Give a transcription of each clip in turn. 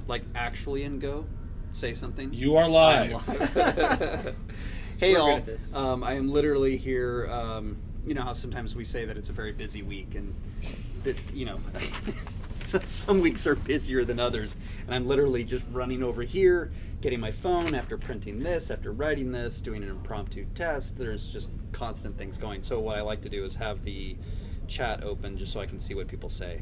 Like actually in Go? Say something. You are live. Hey, We're all. good at this. I am literally here. You know how sometimes we say that it's a very busy week, and this, some weeks are busier than others. And I'm literally just running over here, getting my phone after printing this, after writing this, doing an impromptu test. There's just constant things going. So what I like to do is have the chat open just so I can see what people say.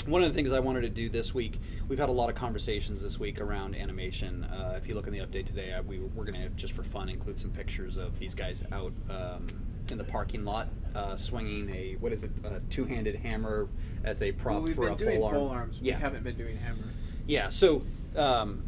One of the things I wanted to do this week, we've had a lot of conversations this week around animation. If you look in the update today, we're going to, just for fun, include some pictures of these guys out in the parking lot swinging a two-handed hammer as a prop for a pole arm. We've been doing pole arms. We haven't been doing hammer. Yeah, so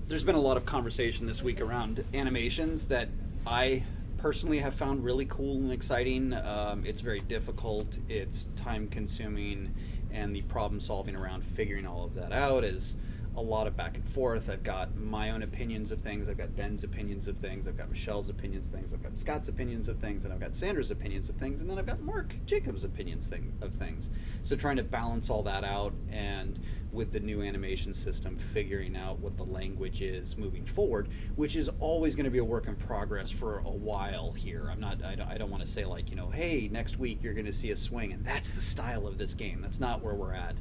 there's been a lot of conversation this week around animations that I personally have found really cool and exciting. It's very difficult. It's time-consuming. And the problem solving around figuring all of that out is a lot of back and forth. I've got my own opinions of things. I've got Ben's opinions of things. I've got Michelle's opinions of things. I've got Scott's opinions of things. And I've got Sandra's opinions of things. And then I've got Mark Jacobs' opinions of things. So trying to balance all that out, and with the new animation system, figuring out what the language is moving forward, which is always going to be a work in progress for a while here. I don't want to say like, hey, next week you're going to see a swing and that's the style of this game. That's not where we're at.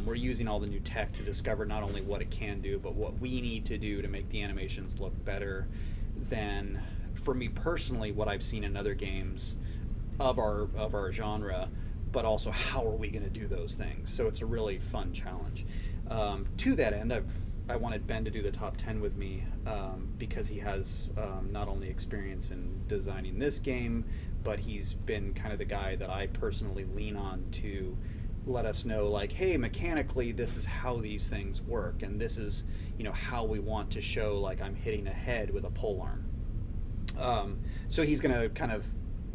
We're using all the new tech to discover not only what it can do, but what we need to do to make the animations look better than, for me personally, what I've seen in other games of our genre, but also how are we going to do those things. So it's a really fun challenge. To that end, I wanted Ben to do the top 10 with me because he has not only experience in designing this game, but he's been kind of the guy that I personally lean on to let us know, like, hey, mechanically this is how these things work, and this is how we want to show like I'm hitting a head with a pole arm. So he's going to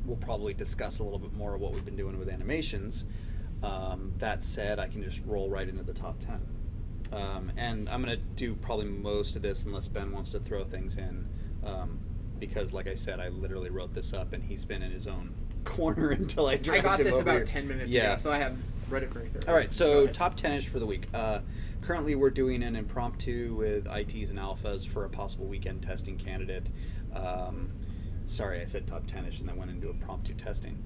we'll probably discuss a little bit more of what we've been doing with animations. That said, I can just roll right into the top 10. And I'm going to do probably most of this unless Ben wants to throw things in, because like I said, I literally wrote this up and he's been in his own corner until I dragged him over. I got this about here. 10 minutes ago, so I have read it very thoroughly. All right, so top 10-ish for the week. Currently, we're doing an impromptu with ITs and alphas for a possible weekend testing candidate. Sorry, I said top 10-ish and then went into impromptu testing.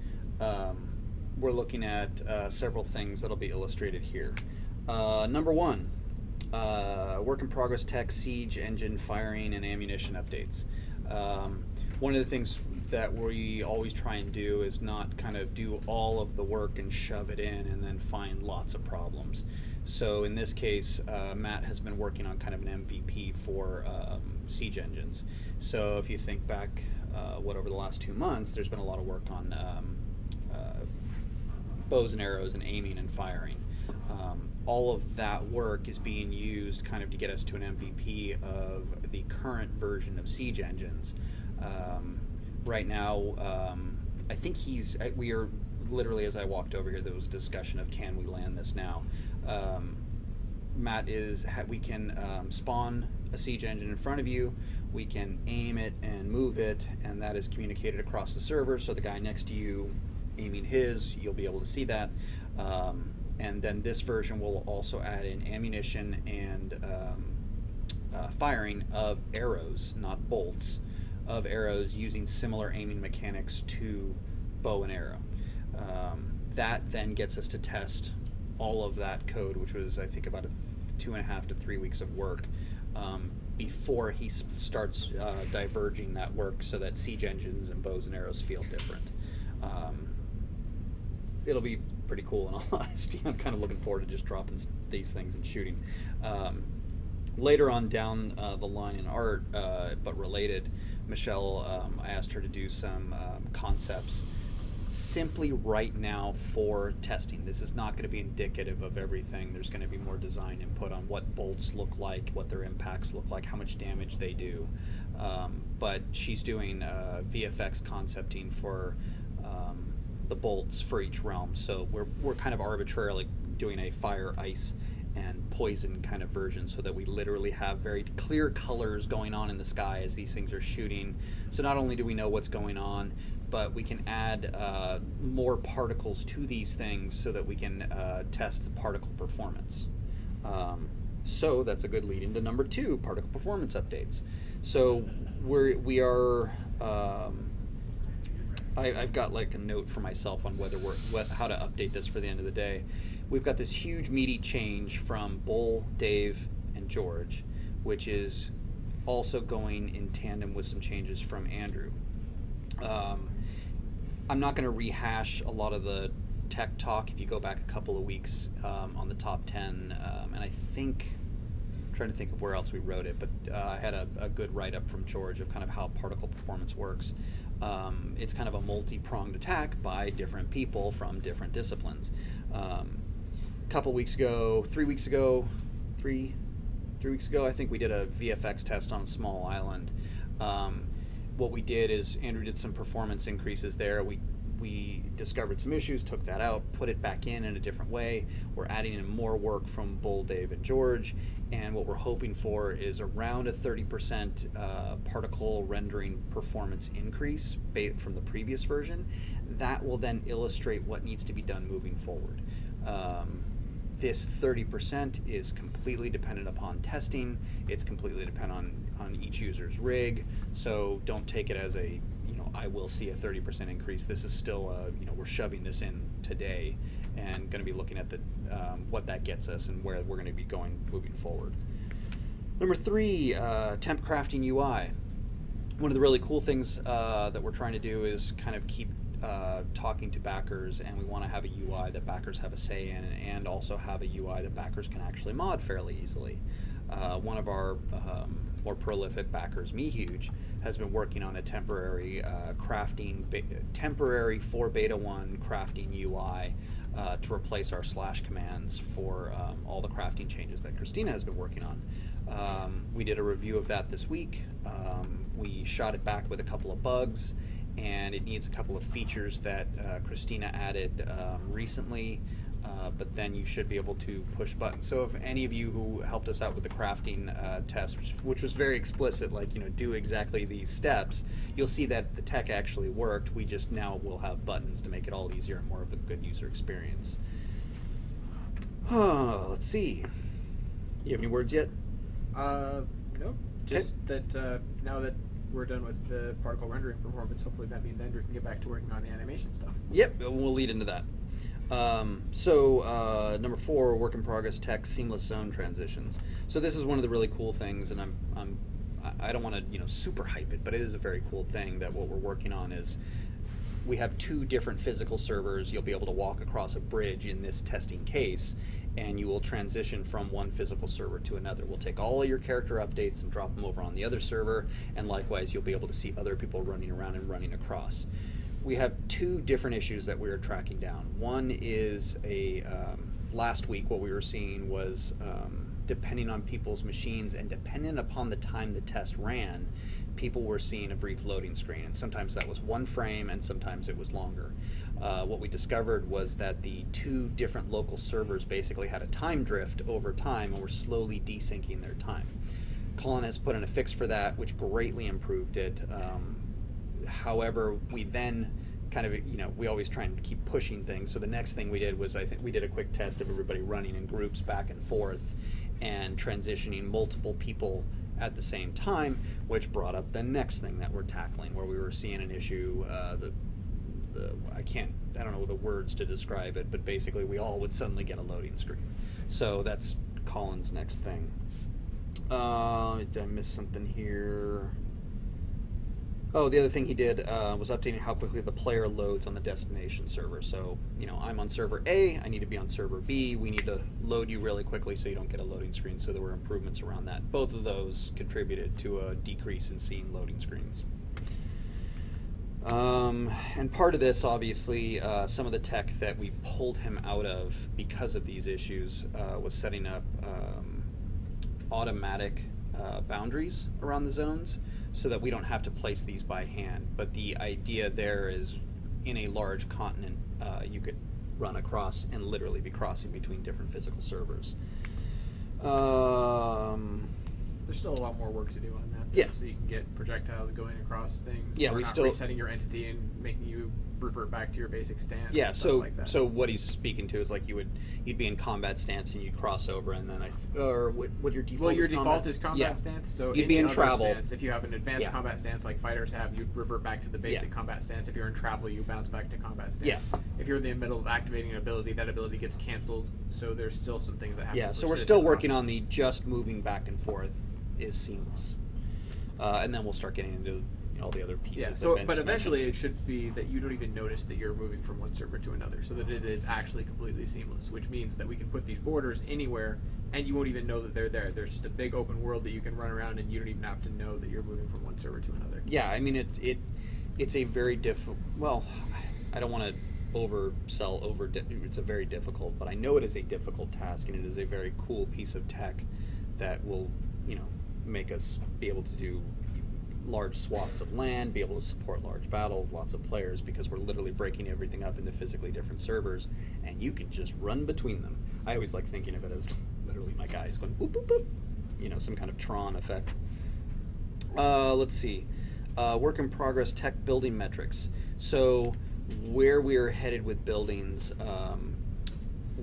We're looking at several things that'll be illustrated here. Number one, work in progress tech, siege engine firing, and ammunition updates. One of the things that we always try and do is not kind of do all of the work and shove it in and then find lots of problems. So in this case, Matt has been working on kind of an MVP for siege engines. So if you think back, over the last 2 months, there's been a lot of work on bows and arrows and aiming and firing. All of that work is being used kind of to get us to an MVP of the current version of siege engines. Right now, I think we are literally, as I walked over here, there was a discussion of can we land this now. Matt we can spawn a siege engine in front of you, we can aim it and move it, and that is communicated across the server, so the guy next to you aiming his, you'll be able to see that. And then this version will also add in ammunition and firing of arrows, not bolts, of arrows using similar aiming mechanics to bow and arrow. That then gets us to test all of that code, which was, I think, about 2.5 to 3 weeks of work before he starts diverging that work so that siege engines and bows and arrows feel different. It'll be pretty cool in all honesty. I'm kind of looking forward to just dropping these things and shooting. Later on down the line in art, but related, Michelle, I asked her to do some concepts simply right now for testing. This is not going to be indicative of everything. There's going to be more design input on what bolts look like, what their impacts look like, how much damage they do. But she's doing VFX concepting for the bolts for each realm. So we're kind of arbitrarily doing a fire, ice, and poison kind of version, so that we literally have very clear colors going on in the sky as these things are shooting. So not only do we know what's going on, but we can add more particles to these things so that we can test the particle performance. So that's a good lead into number 2, particle performance updates. So we are. I've got like a note for myself on how to update this for the end of the day. We've got this huge meaty change from Bull, Dave, and George, which is also going in tandem with some changes from Andrew. I'm not going to rehash a lot of the tech talk. If you go back a couple of weeks on the top 10, and I'm trying to think of where else we wrote it, but I had a good write-up from George of kind of how particle performance works. It's kind of a multi-pronged attack by different people from different disciplines. Couple weeks ago, 3 weeks ago, I think we did a VFX test on a small island. What we did is Andrew did some performance increases there. We discovered some issues, took that out, put it back in a different way. We're adding in more work from Bull, Dave, and George, and what we're hoping for is around a 30% particle rendering performance increase from the previous version. That will then illustrate what needs to be done moving forward. This 30% is completely dependent upon testing. It's completely dependent on each user's rig. So don't take it as I will see a 30% increase. This is still we're shoving this in today and going to be looking at what that gets us and where we're going to be going moving forward. Number 3, temp crafting UI. One of the really cool things that we're trying to do is kind of keep talking to backers, and we want to have a UI that backers have a say in, and also have a UI that backers can actually mod fairly easily. One of our more prolific backers, MeHuge, has been working on a temporary temporary for Beta 1 crafting UI to replace our slash commands for all the crafting changes that Christina has been working on. We did a review of that this week. We shot it back with a couple of bugs, and it needs a couple of features that Christina added recently, but then you should be able to push buttons. So if any of you who helped us out with the crafting test, which was very explicit, do exactly these steps, you'll see that the tech actually worked. We just now will have buttons to make it all easier and more of a good user experience. Let's see. You have any words yet? Nope. Just that now that we're done with the particle rendering performance, hopefully that means Andrew can get back to working on the animation stuff. Yep, we'll lead into that. Number 4, work in progress tech, seamless zone transitions. So this is one of the really cool things, and I don't want to super hype it, but it is a very cool thing that what we're working on is we have 2 different physical servers. You'll be able to walk across a bridge in this testing case, and you will transition from one physical server to another. We'll take all of your character updates and drop them over on the other server, and likewise you'll be able to see other people running around and running across. We have 2 different issues that we are tracking down. One is last week what we were seeing was depending on people's machines and dependent upon the time the test ran, people were seeing a brief loading screen, and sometimes that was 1 frame and sometimes it was longer. What we discovered was that the 2 different local servers basically had a time drift over time and were slowly desyncing their time. Colin has put in a fix for that, which greatly improved it. However, we then kind of, we always try and keep pushing things. So the next thing we did was, I think we did a quick test of everybody running in groups back and forth and transitioning multiple people at the same time, which brought up the next thing that we're tackling, where we were seeing an issue. I don't know the words to describe it, but basically we all would suddenly get a loading screen. So that's Colin's next thing. Did I miss something here? Oh, the other thing he did was updating how quickly the player loads on the destination server. So, I'm on server A, I need to be on server B. We need to load you really quickly so you don't get a loading screen. So there were improvements around that. Both of those contributed to a decrease in seeing loading screens. And part of this, obviously, some of the tech that we pulled him out of because of these issues was setting up automatic boundaries around the zones, so that we don't have to place these by hand. But the idea there is, in a large continent, you could run across and literally be crossing between different physical servers. There's still a lot more work to do on that. Yeah. So you can get projectiles going across things. Yeah, or we not still resetting your entity and making you revert back to your basic stance. Yeah, and stuff so like that. so what he's speaking to is like you'd be in combat stance and you'd cross over, and then what your default? Well, your is default is combat Yeah. stance. So You'd any be in other travel. stance, if you have an advanced Yeah. combat stance like fighters have, you'd revert back to the basic Yeah. combat stance. If you're in travel, you bounce back to combat stance. Yes. If you're in the middle of activating an ability, that ability gets canceled. So there's still some things that happen. Yeah, so we're still working on the just moving back and forth is seamless, and then we'll start getting into all the other pieces. Yeah. that So, Ben but just eventually, mentioned. it should be that you don't even notice that you're moving from one server to another, so that it is actually completely seamless. Which means that we can put these borders anywhere, and you won't even know that they're there. There's just a big open world that you can run around, and you don't even have to know that you're moving from one server to another. Yeah, I mean it's a very well, I don't want to oversell it's a very difficult, but I know it is a difficult task, and it is a very cool piece of tech that will make us be able to do large swaths of land, be able to support large battles, lots of players, because we're literally breaking everything up into physically different servers, and you can just run between them. I always like thinking of it as literally my guys going boop boop boop, some kind of Tron effect. Let's see. Work in progress tech building metrics. So where we are headed with buildings,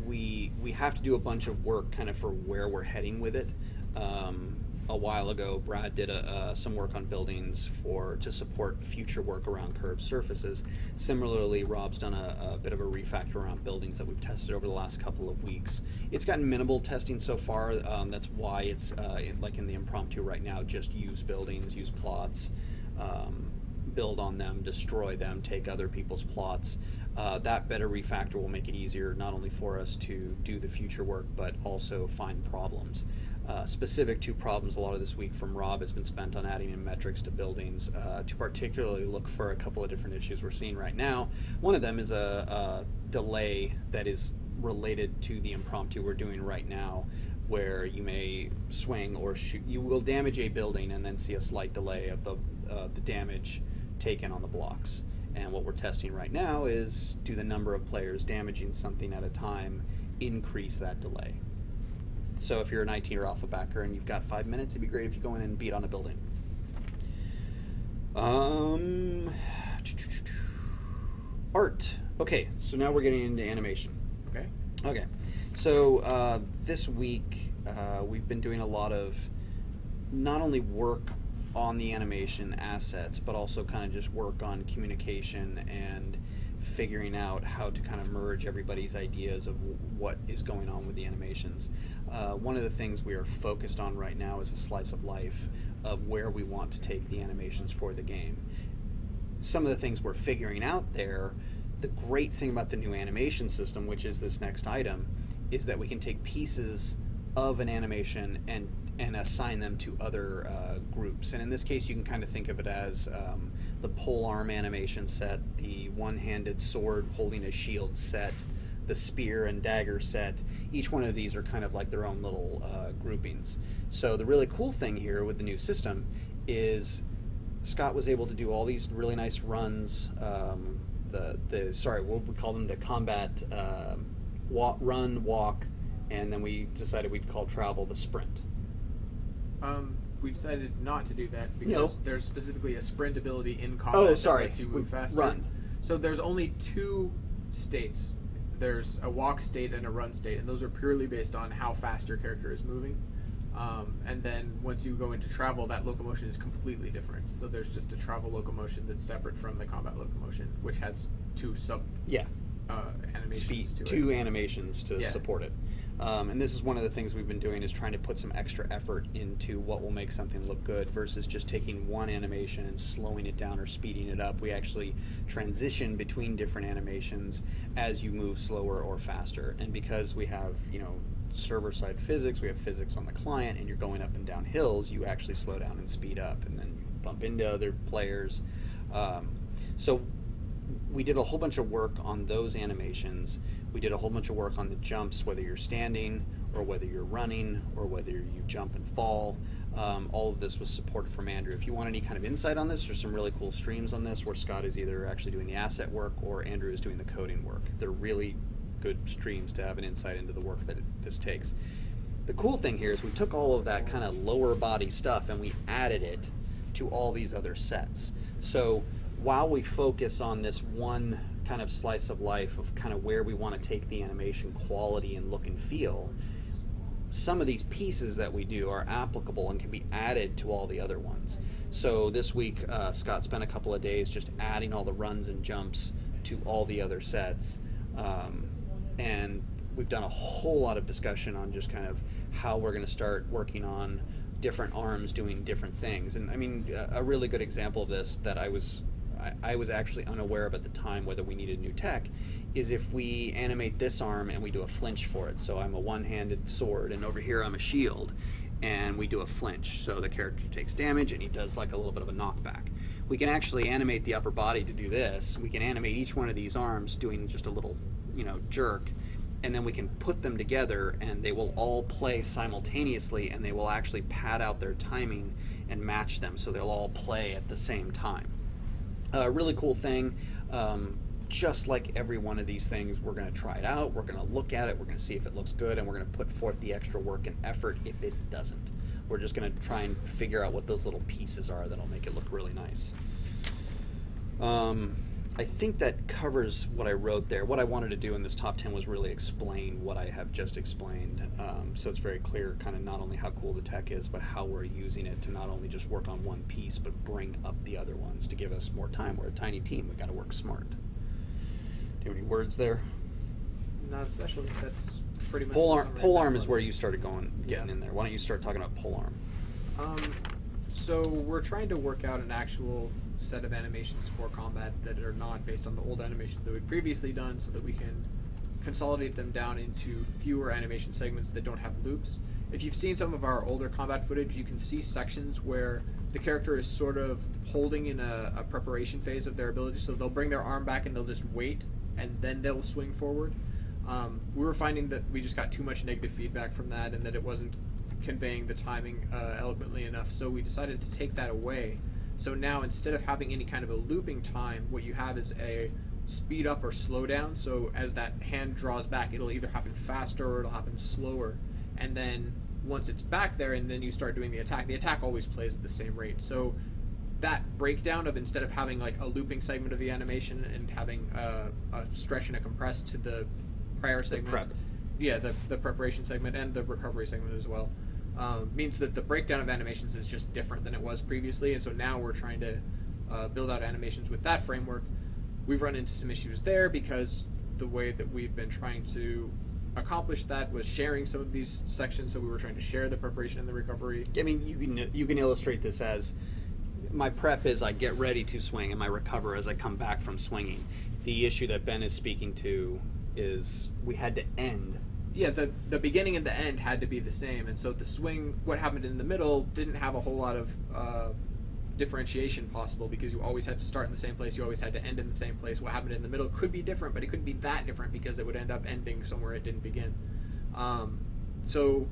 we have to do a bunch of work kind of for where we're heading with it. A while ago, Brad did some work on buildings to support future work around curved surfaces. Similarly, Rob's done a bit of a refactor around buildings that we've tested over the last couple of weeks. It's gotten minimal testing so far. That's why it's in the impromptu right now. Just use buildings, use plots, build on them, destroy them, take other people's plots. That better refactor will make it easier not only for us to do the future work, but also find problems. Specific to problems, a lot of this week from Rob has been spent on adding in metrics to buildings to particularly look for a couple of different issues we're seeing right now. One of them is a delay that is related to the impromptu we're doing right now, where you may swing or shoot. You will damage a building and then see a slight delay of the damage taken on the blocks. And what we're testing right now is, do the number of players damaging something at a time increase that delay? So if you're an IT or alpha backer and you've got 5 minutes, it'd be great if you go in and beat on a building. Art. Okay, so now we're getting into animation. Okay. So this week we've been doing a lot of not only work on the animation assets, but also kind of just work on communication and figuring out how to kind of merge everybody's ideas of what is going on with the animations. One of the things we are focused on right now is a slice of life of where we want to take the animations for the game. Some of the things we're figuring out there, the great thing about the new animation system, which is this next item, is that we can take pieces of an animation and assign them to other groups. And in this case, you can kind of think of it as the pole arm animation set, the one-handed sword holding a shield set, the spear and dagger set. Each one of these are kind of like their own little groupings. So the really cool thing here with the new system is Scott was able to do all these really nice runs. What we call them, the combat run, walk, and then we decided we'd call travel the sprint. We decided not to do that because there's specifically a sprint ability in combat Oh, that sorry. lets you move faster. Run. So there's only two states. There's a walk state and a run state, and those are purely based on how fast your character is moving. And then once you go into travel, that locomotion is completely different. So there's just a travel locomotion that's separate from the combat locomotion, which has two animations to it. Two animations to Yeah. support it. And this is one of the things we've been doing, is trying to put some extra effort into what will make something look good versus just taking one animation and slowing it down or speeding it up. We actually transition between different animations as you move slower or faster. And because we have, server-side physics, we have physics on the client, and you're going up and down hills, you actually slow down and speed up, and then you bump into other players. So we did a whole bunch of work on those animations. We did a whole bunch of work on the jumps, whether you're standing or whether you're running or whether you jump and fall. All of this was supported from Andrew. If you want any kind of insight on this, there's some really cool streams on this where Scott is either actually doing the asset work or Andrew is doing the coding work. They're really good streams to have an insight into the work that this takes. The cool thing here is we took all of that kind of lower body stuff and we added it to all these other sets. So while we focus on this one kind of slice of life of kind of where we want to take the animation quality and look and feel, some of these pieces that we do are applicable and can be added to all the other ones. So this week, Scott spent a couple of days just adding all the runs and jumps to all the other sets. And we've done a whole lot of discussion on just kind of how we're going to start working on different arms doing different things. And I mean, a really good example of this that I was actually unaware of at the time whether we needed new tech is if we animate this arm and we do a flinch for it. So I'm a one-handed sword and over here I'm a shield, and we do a flinch. So the character takes damage and he does like a little bit of a knockback. We can actually animate the upper body to do this. We can animate each one of these arms doing just a little, jerk, and then we can put them together and they will all play simultaneously, and they will actually pad out their timing and match them so they'll all play at the same time. A really cool thing. Just like every one of these things, we're going to try it out, we're going to look at it, we're going to see if it looks good, and we're going to put forth the extra work and effort if it doesn't. We're just going to try and figure out what those little pieces are that'll make it look really nice. I think that covers what I wrote there. What I wanted to do in this top 10 was really explain what I have just explained. So it's very clear kind of not only how cool the tech is, but how we're using it to not only just work on one piece, but bring up the other ones to give us more time. We're a tiny team. We got to work smart. Do you have any words there? Not especially. That's pretty much Pole arm is where you started getting Yeah. in there. Why don't you start talking about pole arm? So we're trying to work out an actual set of animations for combat that are not based on the old animations that we've previously done, so that we can consolidate them down into fewer animation segments that don't have loops. If you've seen some of our older combat footage, you can see sections where the character is sort of holding in a preparation phase of their ability, so they'll bring their arm back and they'll just wait, and then they'll swing forward. We were finding that we just got too much negative feedback from that, and that it wasn't conveying the timing eloquently enough, so we decided to take that away. So now, instead of having any kind of a looping time, what you have is a speed up or slow down. So as that hand draws back, it'll either happen faster or it'll happen slower. And then once it's back there and then you start doing the attack always plays at the same rate. So that breakdown of, instead of having like a looping segment of the animation and having a stretch and a compress to the prior segment, the preparation segment and the recovery segment as well, means that the breakdown of animations is just different than it was previously. And so now we're trying to build out animations with that framework. We've run into some issues there because the way that we've been trying to accomplish that was sharing some of these sections. So we were trying to share the preparation and the recovery. I mean, you can illustrate this as my prep is I get ready to swing, and my recover as I come back from swinging. The issue that Ben is speaking to is we had to end. Yeah, the beginning and the end had to be the same, and so the swing, what happened in the middle, didn't have a whole lot of differentiation possible, because you always had to start in the same place, you always had to end in the same place. What happened in the middle could be different, but it couldn't be that different because it would end up ending somewhere it didn't begin. So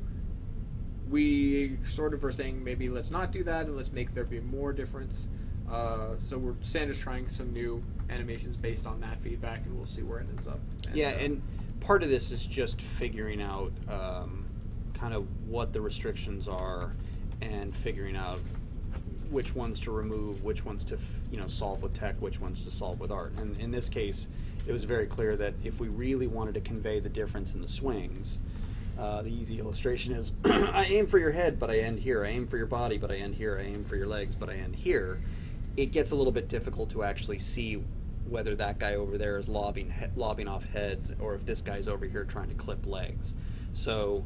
we sort of were saying, maybe let's not do that and let's make there be more difference. So Sandra's trying some new animations based on that feedback, and we'll see where it ends up. And part of this is just figuring out kind of what the restrictions are, and figuring out which ones to remove, which ones to solve with tech, which ones to solve with art. And in this case, it was very clear that if we really wanted to convey the difference in the swings, the easy illustration is I aim for your head, but I end here. I aim for your body, but I end here. I aim for your legs, but I end here. It gets a little bit difficult to actually see whether that guy over there is lobbing off heads, or if this guy's over here trying to clip legs. So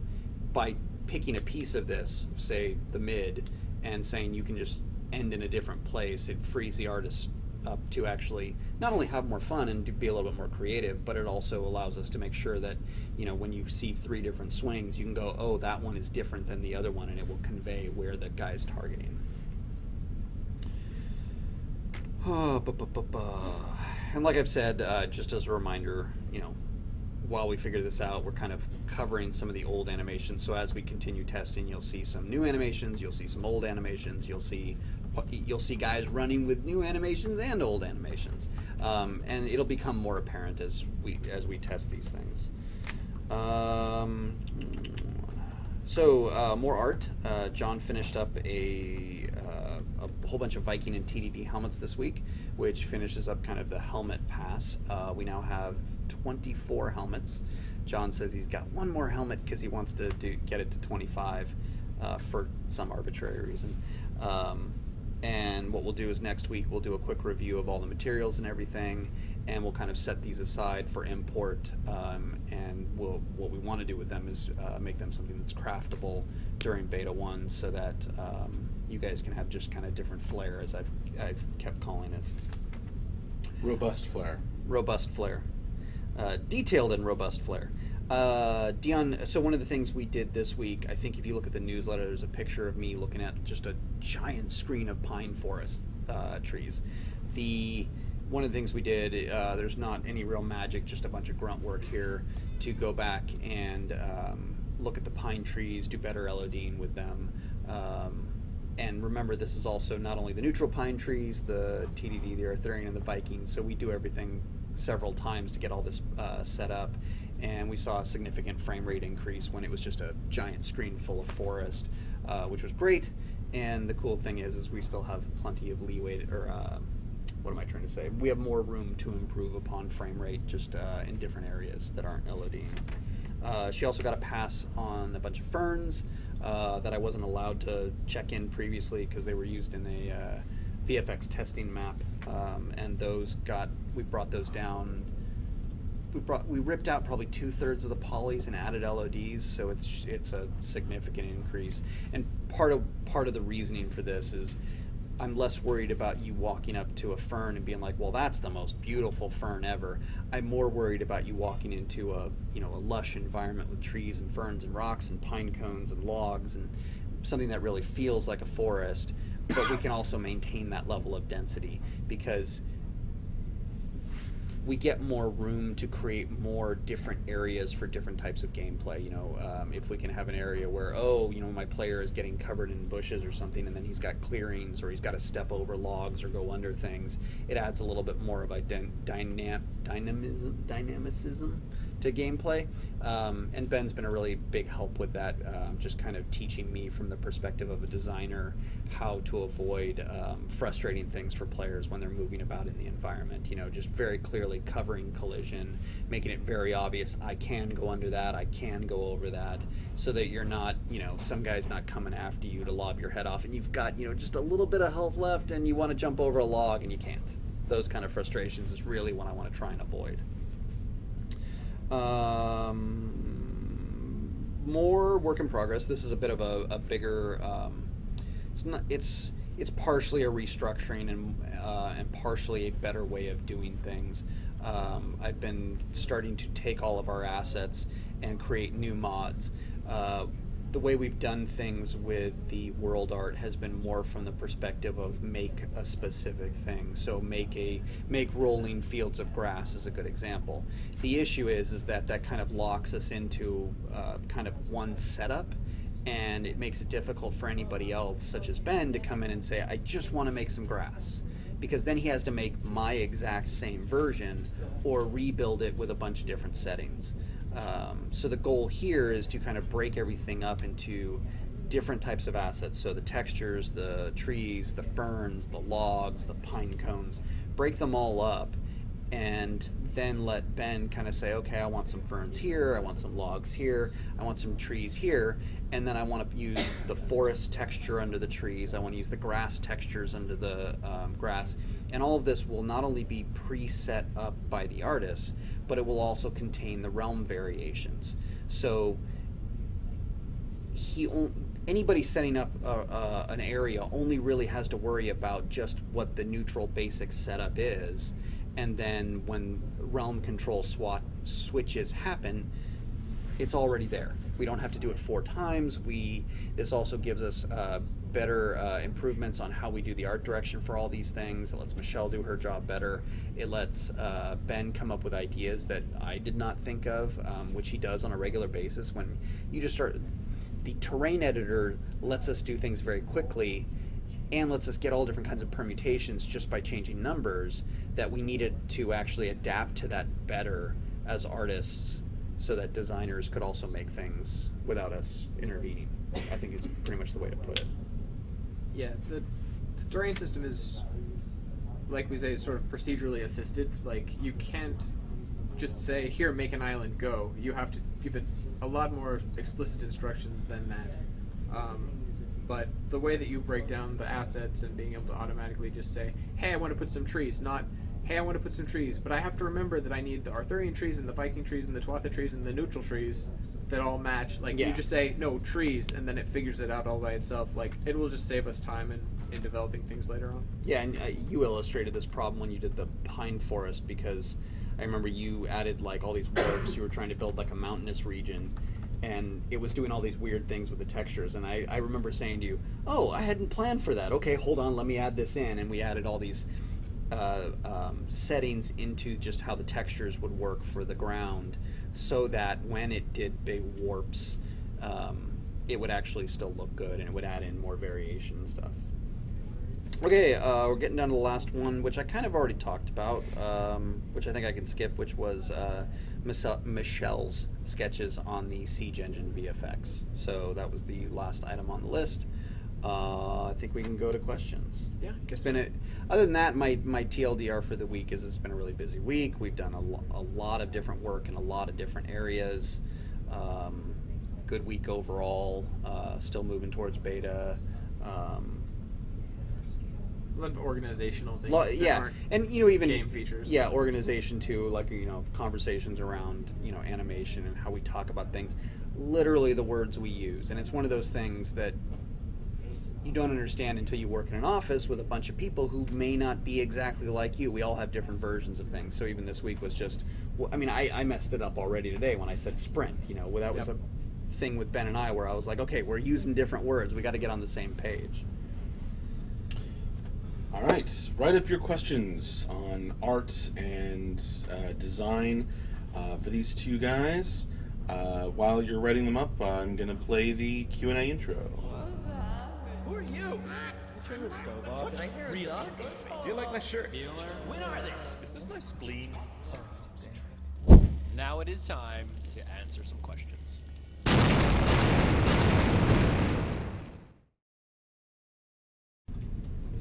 by picking a piece of this, say the mid, and saying you can just end in a different place, it frees the artist up to actually not only have more fun and to be a little bit more creative, but it also allows us to make sure that when you see 3 different swings, you can go, oh, that one is different than the other one, and it will convey where the guy's targeting. And like I've said, just as a reminder, while we figure this out, we're kind of covering some of the old animations. So as we continue testing, you'll see some new animations, you'll see some old animations, you'll see guys running with new animations and old animations, and it'll become more apparent as we test these things. So more art. John finished up a whole bunch of Viking and TDD helmets this week, which finishes up kind of the helmet pass. We now have 24 helmets. John says he's got one more helmet because he wants to get it to 25 for some arbitrary reason. And what we'll do is next week we'll do a quick review of all the materials and everything, and we'll kind of set these aside for import. And what we want to do with them is make them something that's craftable during beta 1, so that you guys can have just kind of different flair, as I've kept calling it. Robust flair. Robust flair. Detailed and robust flair. Dion, so one of the things we did this week, I think if you look at the newsletter, there's a picture of me looking at just a giant screen of pine forest trees. One of the things we did, there's not any real magic, just a bunch of grunt work here to go back and look at the pine trees, do better LODing with them. And remember, this is also not only the neutral pine trees, the TDD, the Arthurian, and the Viking, so we do everything several times to get all this set up. And we saw a significant frame rate increase when it was just a giant screen full of forest, which was great. And the cool thing is we still have plenty of leeway, or what am I trying to say? We have more room to improve upon frame rate just in different areas that aren't LODing. She also got a pass on a bunch of ferns that I wasn't allowed to check in previously because they were used in a VFX testing map, and we brought those down. We ripped out probably 2/3 of the polys and added LODs, so it's a significant increase. And part of the reasoning for this is I'm less worried about you walking up to a fern and being like, well, that's the most beautiful fern ever. I'm more worried about you walking into a lush environment with trees and ferns and rocks and pine cones and logs and something that really feels like a forest, but we can also maintain that level of density because we get more room to create more different areas for different types of gameplay. If we can have an area where, my player is getting covered in bushes or something, and then he's got clearings, or he's got to step over logs or go under things, it adds a little bit more of a dynamicism to gameplay. And Ben's been a really big help with that, just kind of teaching me from the perspective of a designer how to avoid frustrating things for players when they're moving about in the environment. Just very clearly covering collision, making it very obvious, I can go under that, I can go over that, so that you're not, some guy's not coming after you to lob your head off and you've got, just a little bit of health left and you want to jump over a log and you can't. Those kind of frustrations is really what I want to try and avoid. More work in progress. This is a bit of a bigger. It's partially a restructuring and partially a better way of doing things. I've been starting to take all of our assets and create new mods. The way we've done things with the world art has been more from the perspective of make a specific thing. So make rolling fields of grass is a good example. The issue is that kind of locks us into kind of one setup, and it makes it difficult for anybody else, such as Ben, to come in and say, I just want to make some grass. Because then he has to make my exact same version or rebuild it with a bunch of different settings. So the goal here is to kind of break everything up into different types of assets. So the textures, the trees, the ferns, the logs, the pine cones, break them all up, and then let Ben kind of say, okay, I want some ferns here, I want some logs here, I want some trees here, and then I want to use the forest texture under the trees, I want to use the grass textures under the grass, and all of this will not only be preset up by the artist, but it will also contain the realm variations. So anybody setting up an area only really has to worry about just what the neutral basic setup is, and then when realm control switches happen, it's already there. We don't have to do it 4 times. This also gives us better improvements on how we do the art direction for all these things. It lets Michelle do her job better. It lets Ben come up with ideas that I did not think of, which he does on a regular basis. When you just start, the terrain editor lets us do things very quickly and lets us get all different kinds of permutations just by changing numbers that we needed to actually adapt to that better as artists so that designers could also make things without us intervening. I think is pretty much the way to put it. Yeah, the terrain system is, like we say, sort of procedurally assisted. Like, you can't just say, here, make an island, go. You have to give it a lot more explicit instructions than that. But the way that you break down the assets and being able to automatically just say, hey, I want to put some trees, not, hey, I want to put some trees, but I have to remember that I need the Arthurian trees and the Viking trees and the Tuatha trees and the neutral trees that all match. Like, Yeah. you just say, no, trees, and then it figures it out all by itself. Like, it will just save us time in developing things later on. Yeah, and you illustrated this problem when you did the pine forest, because I remember you added like all these warps. You were trying to build like a mountainous region, and it was doing all these weird things with the textures. And I remember saying to you, oh, I hadn't planned for that. Okay, hold on, let me add this in. And we added all these settings into just how the textures would work for the ground, so that when it did big warps, it would actually still look good, and it would add in more variation and stuff. Okay, we're getting down to the last one, which I kind of already talked about, which I think I can skip, which was Michelle's sketches on the Siege Engine VFX. So that was the last item on the list. I think we can go to questions. Yeah, It's been other than that, my TLDR for the week is it's been a really busy week. We've done a lot of different work in a lot of different areas. Good week overall. Still moving towards beta. A lot of organizational things. Yeah, aren't and even game features. Yeah, organization too. Like conversations around animation and how we talk about things. Literally the words we use, and it's one of those things that you don't understand until you work in an office with a bunch of people who may not be exactly like you. We all have different versions of things. So even this week was just, I messed it up already today when I said sprint. That was a thing with Ben and I where I was like, okay, we're using different words. We got to get on the same page. All right, write up your questions on art and design for these two guys. While you're writing them up, I'm going to play the Q&A intro. Who are you? Turn the stove off. Did I hear a suck? Do you like my shirt? When are this? Is this my spleen? Now it is time to answer some questions.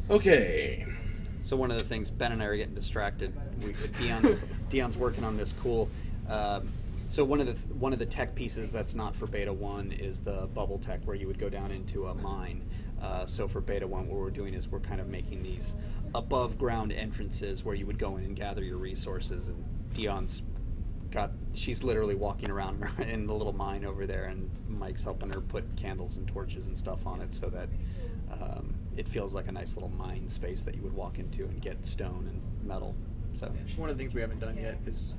Okay. So one of the things, Ben and I are getting distracted. Dion's working on this cool. So one of the tech pieces that's not for Beta 1 is the bubble tech, where you would go down into a mine. So for Beta 1, what we're doing is we're kind of making these above ground entrances where you would go in and gather your resources. And she's literally walking around in the little mine over there, and Mike's helping her put candles and torches and stuff on it so that it feels like a nice little mine space that you would walk into and get stone and metal. So One of the things we haven't done yet is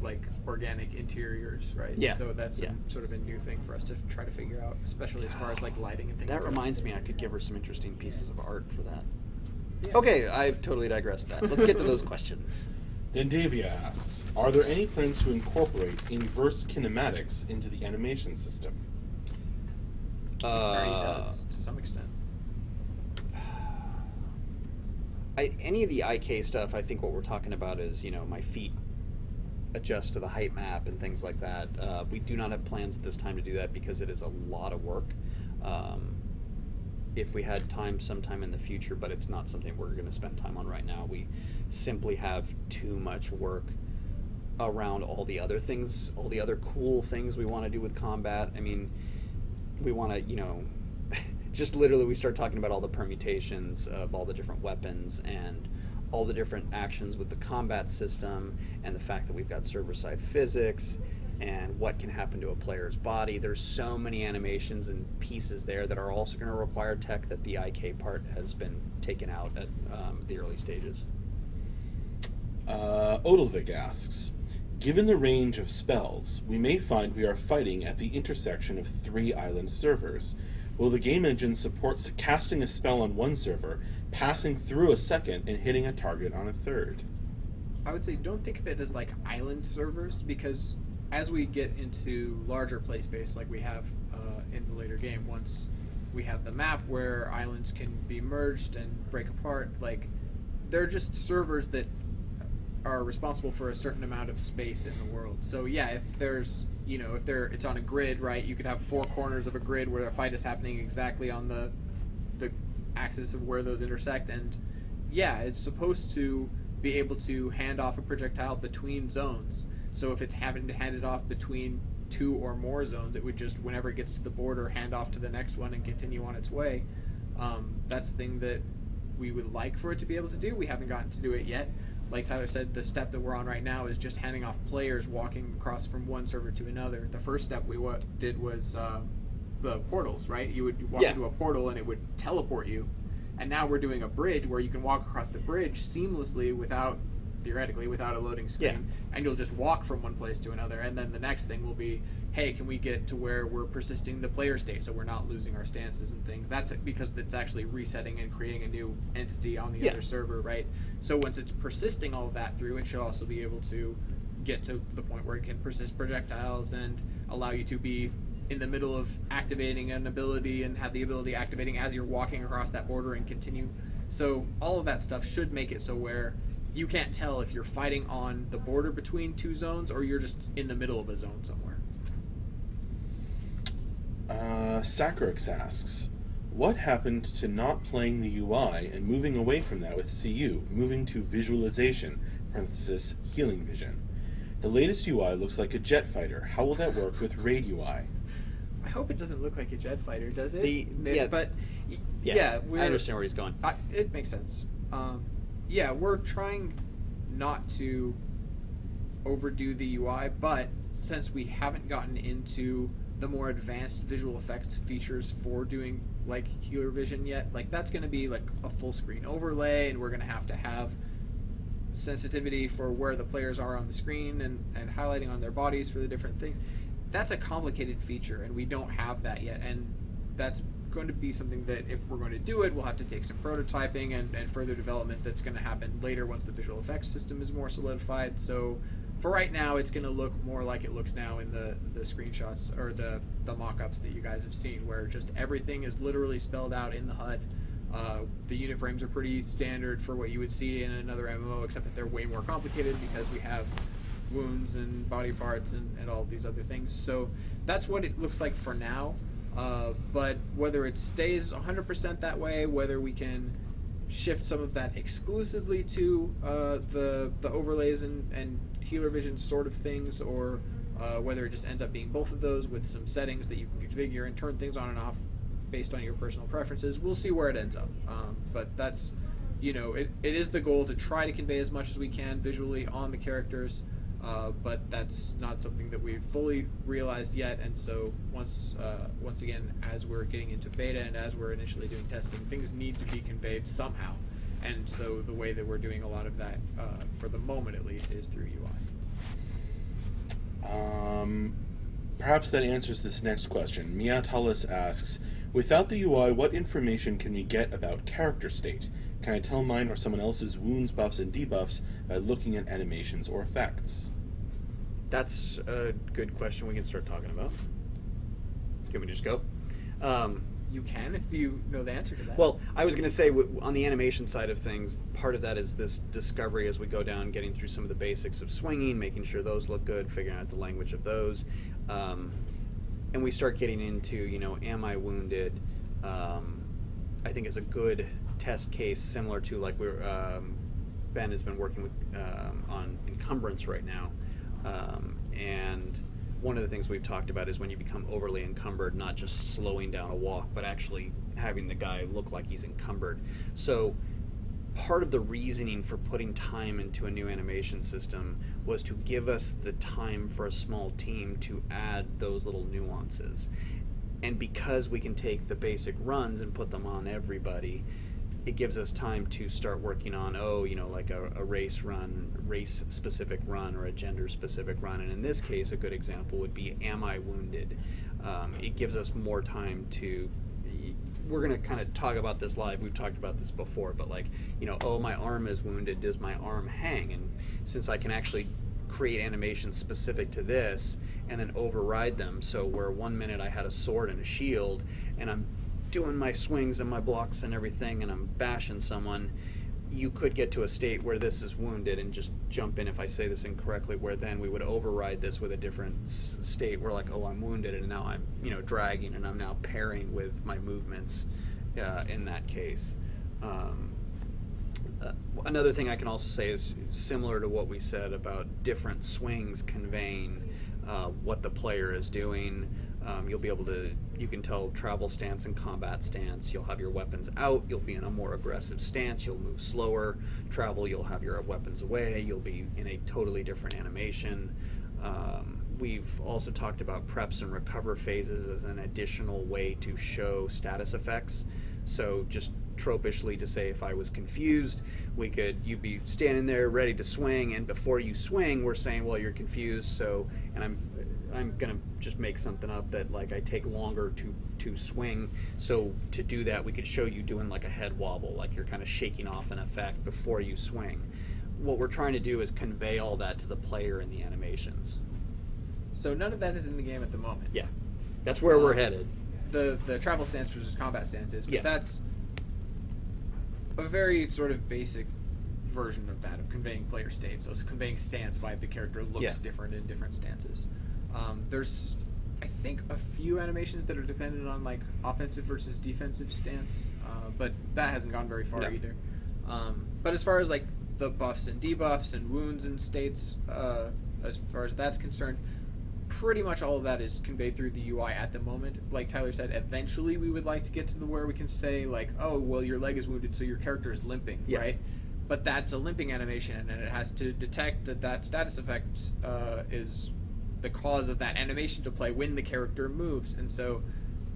like organic interiors, right? Yeah. So that's Yeah. sort of a new thing for us to try to figure out, especially as far as like lighting and things. that go. reminds me, I could give her some interesting pieces of art for that. Yeah. Okay, I've totally digressed that. Let's get to those questions. Dandavia asks, are there any plans to incorporate inverse kinematics into the animation system? It already does to some extent. Any of the IK stuff, I think what we're talking about is, my feet adjust to the height map and things like that. We do not have plans at this time to do that because it is a lot of work. If we had time sometime in the future, but it's not something we're going to spend time on right now. We simply have too much work around all the other things, all the other cool things we want to do with combat. We want to, just literally we start talking about all the permutations of all the different weapons and all the different actions with the combat system, and the fact that we've got server-side physics and what can happen to a player's body. There's so many animations and pieces there that are also going to require tech that the IK part has been taken out at the early stages. Odilvik asks, given the range of spells, we may find we are fighting at the intersection of 3 island servers. Will the game engine support casting a spell on one server, passing through a second, and hitting a target on a third? I would say don't think of it as like island servers, because as we get into larger play space like we have in the later game, once we have the map where islands can be merged and break apart, like they're just servers that are responsible for a certain amount of space in the world. So yeah, if there's if it's on a grid, right, you could have 4 corners of a grid where a fight is happening exactly on the axis of where those intersect, and yeah, it's supposed to be able to hand off a projectile between zones. So if it's having to hand it off between 2 or more zones, it would just, whenever it gets to the border, hand off to the next one and continue on its way. That's the thing that we would like for it to be able to do. We haven't gotten to do it yet. Like Tyler said, the step that we're on right now is just handing off players walking across from one server to another. The first step we did was the portals, right? You would walk into a portal and it would teleport you. And now we're doing a bridge where you can walk across the bridge seamlessly theoretically without a loading screen, and you'll just walk from one place to another. And then the next thing will be, hey, can we get to where we're persisting the player state so we're not losing our stances and things? That's because it's actually resetting and creating a new entity on the other server, right? So once it's persisting all of that through, it should also be able to get to the point where it can persist projectiles and allow you to be in the middle of activating an ability and have the ability activating as you're walking across that border and continue. So all of that stuff should make it so where you can't tell if you're fighting on the border between 2 zones or you're just in the middle of a zone somewhere. Sacrix asks, what happened to not playing the UI and moving away from that with CU, moving to visualization, parenthesis, healing vision? The latest UI looks like a jet fighter. How will that work with Raid UI? I hope it doesn't look like a jet fighter, does it? I understand where he's going. It makes sense. We're trying not to overdo the UI, but since we haven't gotten into the more advanced visual effects features for doing like healer vision yet, like that's going to be like a full screen overlay, and we're going to have sensitivity for where the players are on the screen and highlighting on their bodies for the different things. That's a complicated feature, and we don't have that yet, and that's going to be something that if we're going to do it, we'll have to take some prototyping and further development that's going to happen later once the visual effects system is more solidified. So for right now, it's going to look more like it looks now in the screenshots or the mock-ups that you guys have seen, where just everything is literally spelled out in the HUD. The unit frames are pretty standard for what you would see in another MMO, except that they're way more complicated because we have wounds and body parts and all these other things. So that's what it looks like for now. But whether it stays 100% that way, whether we can shift some of that exclusively to the overlays and healer vision sort of things, or whether it just ends up being both of those with some settings that you can configure and turn things on and off based on your personal preferences, we'll see where it ends up. But that's, it is the goal to try to convey as much as we can visually on the characters. But that's not something that we've fully realized yet, and so once again, as we're getting into beta and as we're initially doing testing, things need to be conveyed somehow, and so the way that we're doing a lot of that, for the moment at least, is through UI. Perhaps that answers this next question. Miatalis asks, without the UI, what information can we get about character state? Can I tell mine or someone else's wounds, buffs, and debuffs by looking at animations or effects? That's a good question we can start talking about. Do you want me to just go? You can if you know the answer to that. Well, I was going to say, on the animation side of things, part of that is this discovery as we go down, getting through some of the basics of swinging, making sure those look good, figuring out the language of those. And we start getting into, am I wounded? I think is a good test case, similar to like Ben has been working with on encumbrance right now. And one of the things we've talked about is when you become overly encumbered, not just slowing down a walk, but actually having the guy look like he's encumbered. So part of the reasoning for putting time into a new animation system was to give us the time for a small team to add those little nuances. And because we can take the basic runs and put them on everybody, it gives us time to start working on, like a race-specific run or a gender-specific run. And in this case, a good example would be, am I wounded? It gives us more time to, we're going to kind of talk about this live. We've talked about this before, but my arm is wounded. Does my arm hang? And since I can actually create animations specific to this and then override them, so where 1 minute I had a sword and a shield, and I'm doing my swings and my blocks and everything, and I'm bashing someone, you could get to a state where this is wounded, and just jump in if I say this incorrectly, where then we would override this with a different state where like, oh, I'm wounded and now I'm, dragging and I'm now pairing with my movements in that case. Another thing I can also say is similar to what we said about different swings conveying what the player is doing. You can tell travel stance and combat stance. You'll have your weapons out. You'll be in a more aggressive stance. You'll move slower. Travel, you'll have your weapons away. You'll be in a totally different animation. We've also talked about preps and recover phases as an additional way to show status effects. So just tropishly to say, if I was confused, you'd be standing there ready to swing, and before you swing, we're saying, well, you're confused, so, and I'm gonna just make something up that like I take longer to swing. So to do that, we could show you doing like a head wobble, like you're kind of shaking off an effect before you swing. What we're trying to do is convey all that to the player in the animations. So none of that is in the game at the moment. Yeah, that's where we're headed. The travel stance versus combat stance is, but Yeah. that's a very sort of basic version of that, of conveying player state. So it's conveying stance by the character looks different in different stances. There's, I think, a few animations that are dependent on like offensive versus defensive stance, but that hasn't gone very far either. But as far as like the buffs and debuffs and wounds and states, as far as that's concerned, pretty much all of that is conveyed through the UI at the moment. Like Tyler said, eventually we would like to get to the where we can say like, oh, well, your leg is wounded, so your character is limping, right? But that's a limping animation, and it has to detect that status effect is the cause of that animation to play when the character moves, and so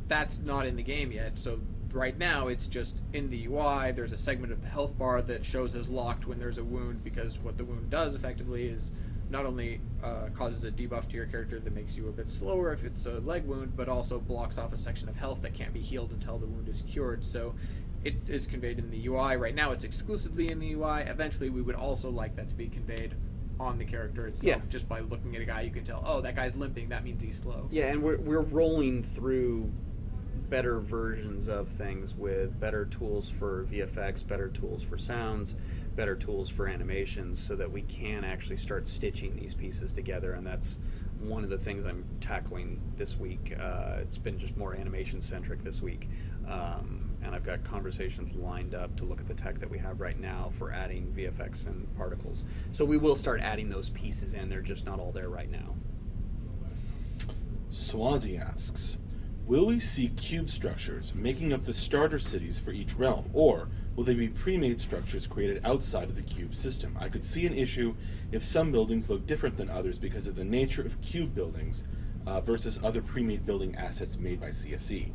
that's not in the game yet. So right now it's just in the UI. There's a segment of the health bar that shows as locked when there's a wound, because what the wound does effectively is not only causes a debuff to your character that makes you a bit slower if it's a leg wound, but also blocks off a section of health that can't be healed until the wound is cured. So it is conveyed in the UI. Right now it's exclusively in the UI. Eventually we would also like that to be conveyed on the character itself. Just by looking at a guy, you can tell, oh, that guy's limping, that means he's slow. Yeah, and we're rolling through better versions of things with better tools for VFX, better tools for sounds, better tools for animations, so that we can actually start stitching these pieces together. And that's one of the things I'm tackling this week. It's been just more animation centric this week, and I've got conversations lined up to look at the tech that we have right now for adding VFX and particles. So we will start adding those pieces in. They're just not all there right now. Swazi asks, will we see cube structures making up the starter cities for each realm, or will they be pre-made structures created outside of the cube system? I could see an issue if some buildings look different than others because of the nature of cube buildings versus other pre-made building assets made by CSE.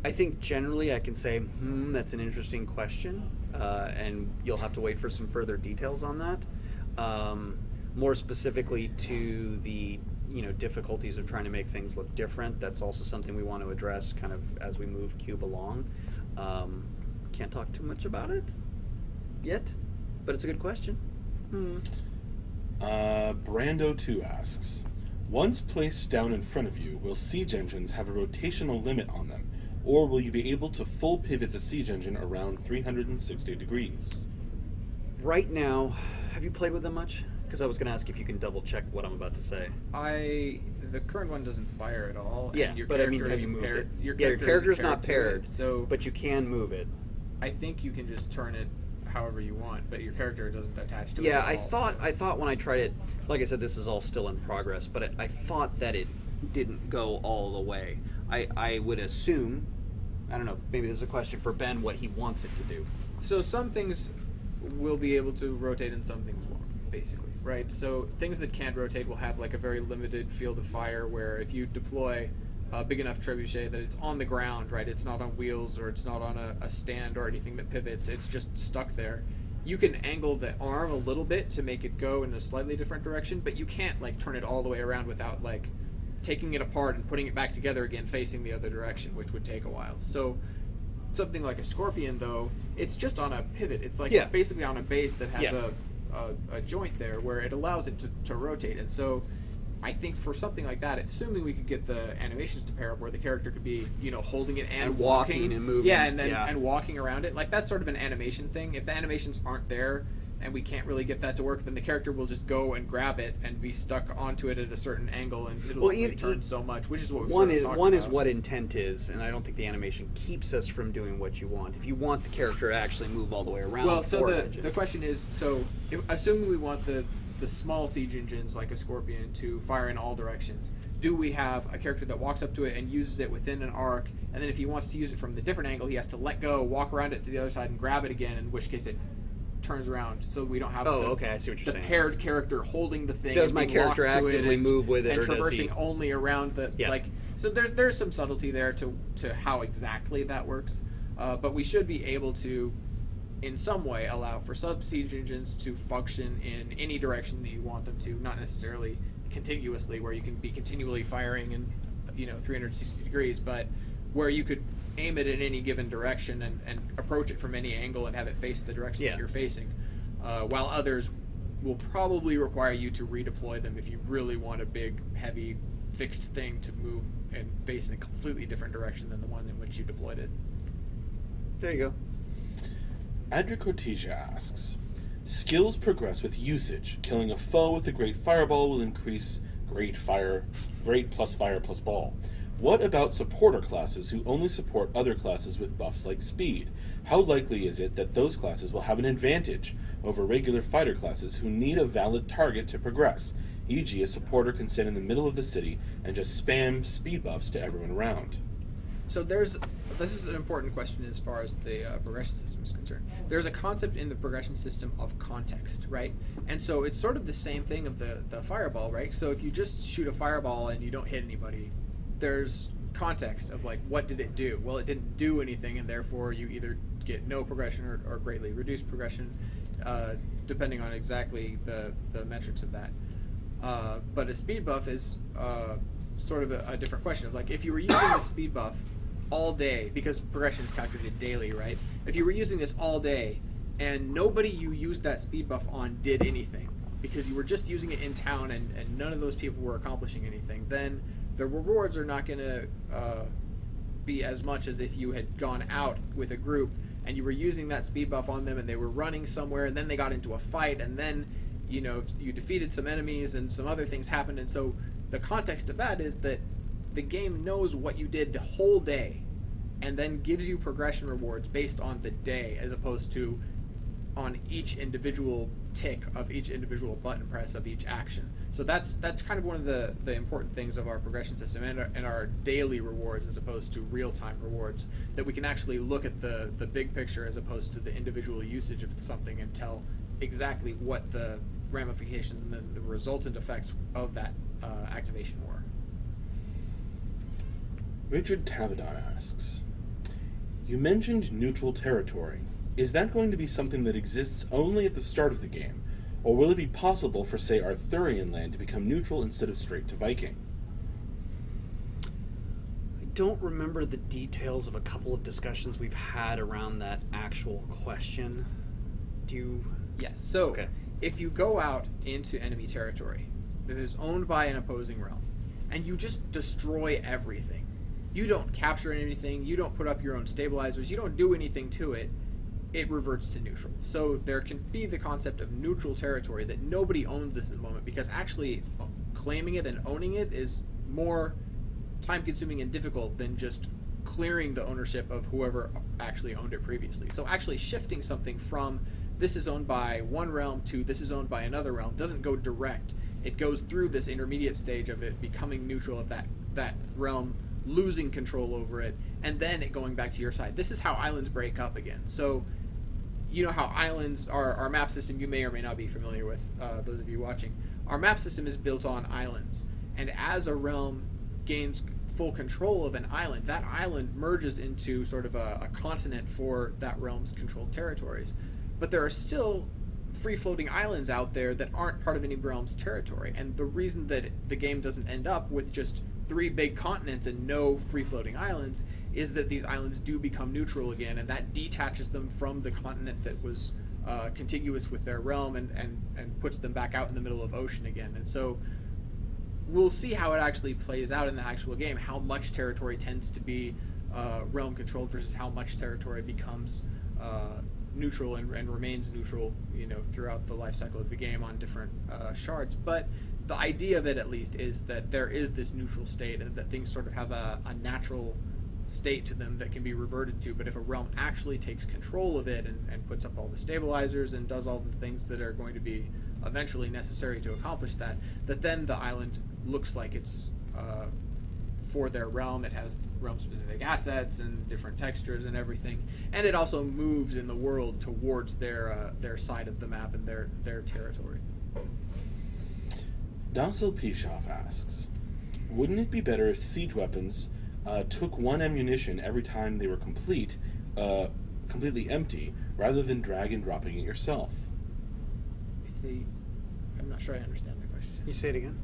I think generally I can say, that's an interesting question, and you'll have to wait for some further details on that. More specifically to the difficulties of trying to make things look different, that's also something we want to address kind of as we move Cube along. Can't talk too much about it yet, but it's a good question. Brando2 asks, once placed down in front of you, will siege engines have a rotational limit on them, or will you be able to full pivot the siege engine around 360 degrees? Right now, have you played with them much? Because I was going to ask if you can double check what I'm about to say. The current one doesn't fire at all. Yeah, and your but I mean, character have you isn't moved paired- it? Your Yeah, your character isn't character's not to it, paired, so but you can move it. I think you can just turn it however you want, but your character doesn't attach to it. Yeah, at all, I thought when I tried it, like I said, this is all still in progress, but I thought that it didn't go all the way. I would assume, I don't know, maybe this is a question for Ben, what he wants it to do. So some things will be able to rotate and some things won't, basically, right? So things that can't rotate will have like a very limited field of fire, where if you deploy a big enough trebuchet that it's on the ground, right? It's not on wheels or it's not on a stand or anything that pivots. It's just stuck there. You can angle the arm a little bit to make it go in a slightly different direction, but you can't like turn it all the way around without like taking it apart and putting it back together again facing the other direction, which would take a while. So something like a Scorpion, though, it's just on a pivot. It's like basically on a base that has a joint there where it allows it to rotate. And so I think for something like that, assuming we could get the animations to pair up where the character could be, holding it and walking and moving. Yeah, and then Yeah. and walking around it. Like, that's sort of an animation thing. If the animations aren't there and we can't really get that to work, then the character will just go and grab it and be stuck onto it at a certain angle, and it'll Well, only turn so much, which is what we've One sort of is talked one is about. what intent is, and I don't think the animation keeps us from doing what you want. If you want the character to actually move all the way around, Well, so or the engine. the question is, assuming we want the small siege engines like a Scorpion to fire in all directions, do we have a character that walks up to it and uses it within an arc, and then if he wants to use it from the different angle, he has to let go, walk around it to the other side, and grab it again, in which case it turns around, so we don't have okay, I see what you're the saying. paired character holding the thing. Does and my being character locked to it actively and- move with it, and or does traversing he- only around the Yeah. So there's some subtlety there to how exactly that works, but we should be able to, in some way, allow for sub-siege engines to function in any direction that you want them to, not necessarily contiguously, where you can be continually firing in 360 degrees, but where you could aim it in any given direction and approach it from any angle and have it face the direction Yeah. that you're facing, while others will probably require you to redeploy them if you really want a big, heavy, fixed thing to move and face in a completely different direction than the one in which you deployed it. There you go. Adric Cortesia asks, skills progress with usage. Killing a foe with a great fireball will increase great plus fire plus ball. What about supporter classes who only support other classes with buffs like speed? How likely is it that those classes will have an advantage over regular fighter classes who need a valid target to progress? E.g., a supporter can stand in the middle of the city and just spam speed buffs to everyone around. So this is an important question as far as the progression system is concerned. There's a concept in the progression system of context, right? And so it's sort of the same thing of the fireball, right? So if you just shoot a fireball and you don't hit anybody, there's context of like, what did it do? Well, it didn't do anything, and therefore you either get no progression or greatly reduced progression, depending on exactly the metrics of that. But a speed buff is sort of a different question. Of like, if you were using a speed buff all day, because progression is calculated daily, right? If you were using this all day and nobody you used that speed buff on did anything, because you were just using it in town and none of those people were accomplishing anything, then the rewards are not going to be as much as if you had gone out with a group and you were using that speed buff on them and they were running somewhere and then they got into a fight and then you defeated some enemies and some other things happened. And so the context of that is that the game knows what you did the whole day and then gives you progression rewards based on the day, as opposed to on each individual tick of each individual button press of each action. So that's kind of one of the important things of our progression system and our daily rewards, as opposed to real-time rewards, that we can actually look at the big picture as opposed to the individual usage of something and tell exactly what the ramifications and the resultant effects of that activation were. Richard Tavadon asks, you mentioned neutral territory. Is that going to be something that exists only at the start of the game, or will it be possible for, say, Arthurian land to become neutral instead of straight to Viking? I don't remember the details of a couple of discussions we've had around that actual question. Do you? Yes. So Okay. if you go out into enemy territory that is owned by an opposing realm, and you just destroy everything, you don't capture anything, you don't put up your own stabilizers, you don't do anything to it, it reverts to neutral. So there can be the concept of neutral territory, that nobody owns this at the moment, because actually claiming it and owning it is more time consuming and difficult than just clearing the ownership of whoever actually owned it previously. So actually shifting something from this is owned by one realm to this is owned by another realm doesn't go direct. It goes through this intermediate stage of it becoming neutral, of that realm losing control over it, and then it going back to your side. This is how islands break up again. So you know how islands, our map system, you may or may not be familiar with, those of you watching. Our map system is built on islands, and as a realm gains full control of an island, that island merges into sort of a continent for that realm's controlled territories. But there are still free-floating islands out there that aren't part of any realm's territory, and the reason that the game doesn't end up with just 3 big continents and no free-floating islands is that these islands do become neutral again, and that detaches them from the continent that was contiguous with their realm and puts them back out in the middle of ocean again. And so we'll see how it actually plays out in the actual game, how much territory tends to be realm controlled versus how much territory becomes neutral and remains neutral, throughout the life cycle of the game on different shards. But the idea of it, at least, is that there is this neutral state, and that things sort of have a natural state to them that can be reverted to. But if a realm actually takes control of it and puts up all the stabilizers and does all the things that are going to be eventually necessary to accomplish that then the island looks like it's for their realm. It has realm-specific assets and different textures and everything, and it also moves in the world towards their side of the map and their territory. Docile Pishoff asks, wouldn't it be better if siege weapons took 1 ammunition every time they were completely empty, rather than drag and dropping it yourself? I'm not sure I understand the question. You say it again?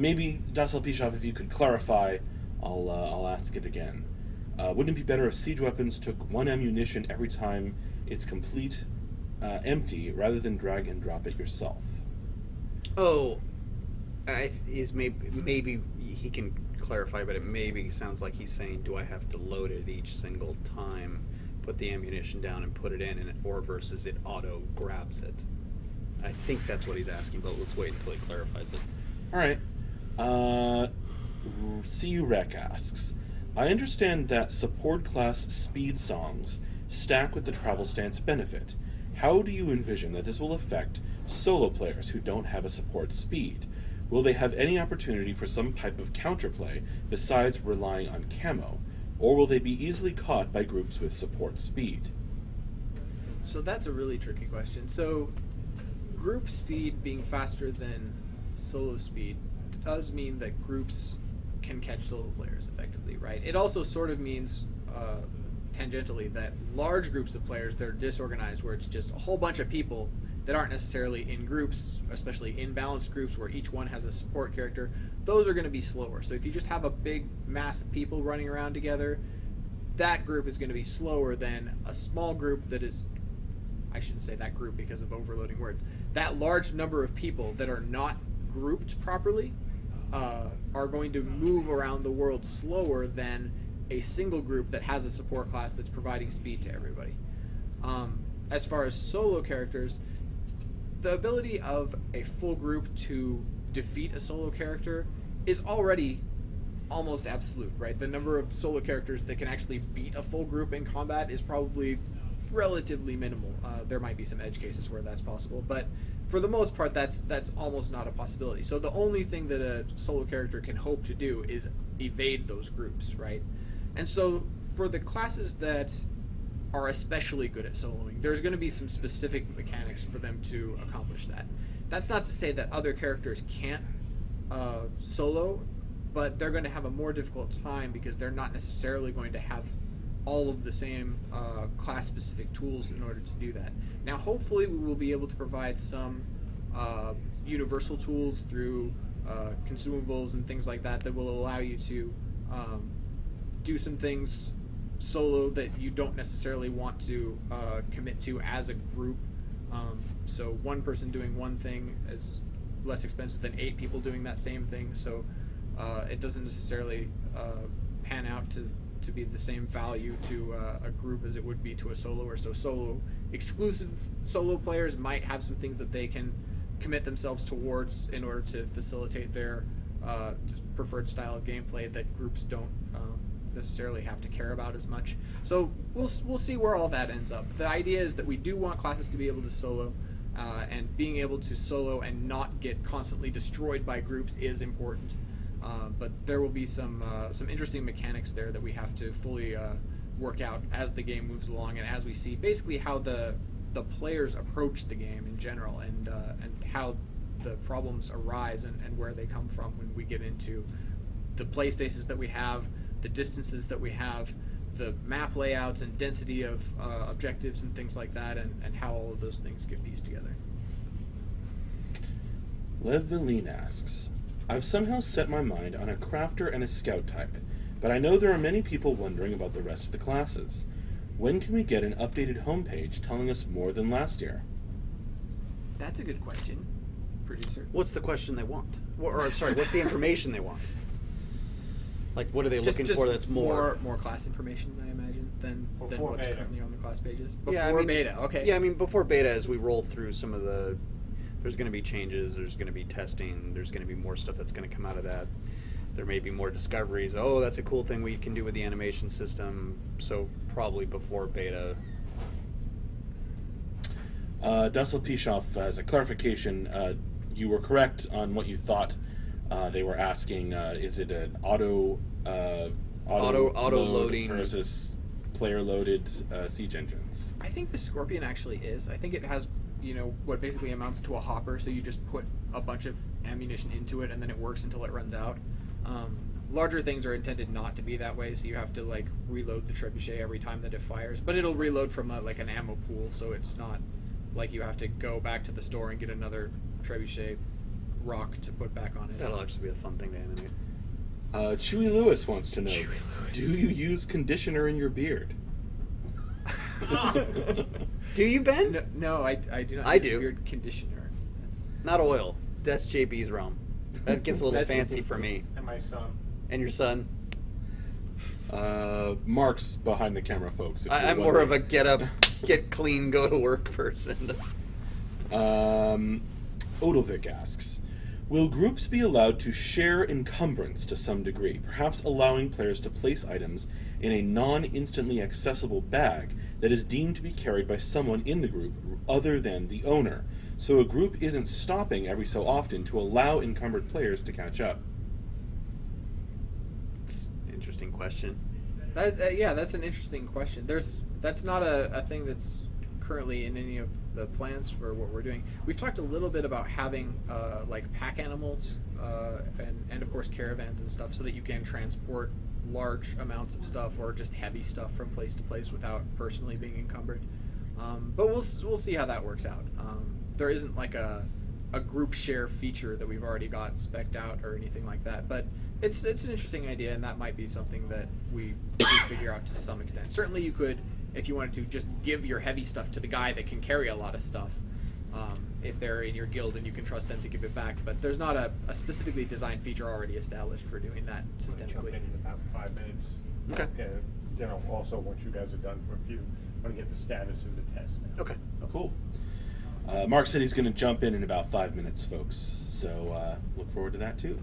Maybe, Docile Pishoff, if you could clarify, I'll ask it again. Wouldn't it be better if siege weapons took 1 ammunition every time it's complete empty, rather than drag and drop it yourself? Oh, maybe he can clarify, but it maybe sounds like he's saying, do I have to load it each single time, put the ammunition down and put it in, or versus it auto grabs it? I think that's what he's asking, but let's wait until he clarifies it. All right. CU Rec asks, I understand that support class speed songs stack with the travel stance benefit. How do you envision that this will affect solo players who don't have a support speed? Will they have any opportunity for some type of counterplay besides relying on camo? Or will they be easily caught by groups with support speed? So that's a really tricky question. So group speed being faster than solo speed does mean that groups can catch solo players effectively, right? It also sort of means tangentially that large groups of players that are disorganized, where it's just a whole bunch of people that aren't necessarily in groups, especially in balanced groups where each one has a support character, those are going to be slower. So if you just have a big mass of people running around together, that group is going to be slower than a small group that is, I shouldn't say that group because of overloading words, that large number of people that are not grouped properly are going to move around the world slower than a single group that has a support class that's providing speed to everybody. As far as solo characters, the ability of a full group to defeat a solo character is already almost absolute, right? The number of solo characters that can actually beat a full group in combat is probably relatively minimal. There might be some edge cases where that's possible, but for the most part, that's almost not a possibility. So the only thing that a solo character can hope to do is evade those groups, right? And so for the classes that are especially good at soloing, there's going to be some specific mechanics for them to accomplish that. That's not to say that other characters can't solo, but they're going to have a more difficult time because they're not necessarily going to have all of the same class-specific tools in order to do that. Now, hopefully, we will be able to provide some universal tools through consumables and things like that that will allow you to do some things solo that you don't necessarily want to commit to as a group. So one person doing one thing is less expensive than 8 people doing that same thing. So it doesn't necessarily pan out to be the same value to a group as it would be to a soloer. So exclusive solo players might have some things that they can commit themselves towards in order to facilitate their preferred style of gameplay that groups don't necessarily have to care about as much. So we'll see where all that ends up. The idea is that we do want classes to be able to solo, and being able to solo and not get constantly destroyed by groups is important. But there will be some interesting mechanics there that we have to fully work out as the game moves along, and as we see basically how the players approach the game in general, and how the problems arise and where they come from when we get into the play spaces that we have, the distances that we have, the map layouts and density of objectives and things like that, and how all of those things get pieced together. Lev Villain asks, I've somehow set my mind on a crafter and a scout type, but I know there are many people wondering about the rest of the classes. When can we get an updated homepage telling us more than last year? That's a good question. producer. What's the question they want? Or sorry, what's the information they want? Like, what are they looking for that's more? More class information, I imagine, than Before what's beta. currently on the class pages. Before Yeah, I mean- beta, okay. Yeah, I mean, before beta, as we roll through some of the, there's going to be changes, there's going to be testing, there's going to be more stuff that's going to come out of that. There may be more discoveries. Oh, that's a cool thing we can do with the animation system. So probably before beta. Dussel Pishoff, as a clarification, you were correct on what you thought they were asking. Is it an auto loading versus player loaded siege engines? I think the Scorpion actually is. I think it has, what basically amounts to a hopper, so you just put a bunch of ammunition into it and then it works until it runs out. Larger things are intended not to be that way, so you have to reload the trebuchet every time that it fires. But it'll reload from an ammo pool, so it's not like you have to go back to the store and get another trebuchet rock to put back on it. That'll actually be a fun thing to animate. Chewy Lewis wants to know, Chewy Lewis. do you use conditioner in your beard? Do you, Ben? No, I do not. I use do. Beard conditioner. That's, Not oil. That's JB's realm. That gets a little That's- fancy for me. And my son. And your son? Mark's behind the camera, folks. if you're I'm more of a wondering. get up, get clean, go to work person. Odovic asks, will groups be allowed to share encumbrance to some degree, perhaps allowing players to place items in a non-instantly accessible bag that is deemed to be carried by someone in the group other than the owner, so a group isn't stopping every so often to allow encumbered players to catch up? Interesting question. yeah, that's an interesting question. That's not a thing that's currently in any of the plans for what we're doing. We've talked a little bit about having pack animals and of course caravans and stuff, so that you can transport large amounts of stuff or just heavy stuff from place to place without personally being encumbered. But we'll see how that works out. There isn't a group share feature that we've already got spec'd out or anything like that, but it's an interesting idea, and that might be something that we figure out to some extent. Certainly you could, if you wanted to, just give your heavy stuff to the guy that can carry a lot of stuff, if they're in your guild and you can trust them to give it back. But there's not a specifically designed feature already established for doing that I'm gonna jump systemically. in about 5 minutes. Okay. Also, once you guys are done for a few, I'm gonna get the status of the test now. Okay. Cool. Mark said he's going to jump in about 5 minutes, folks. So look forward to that too.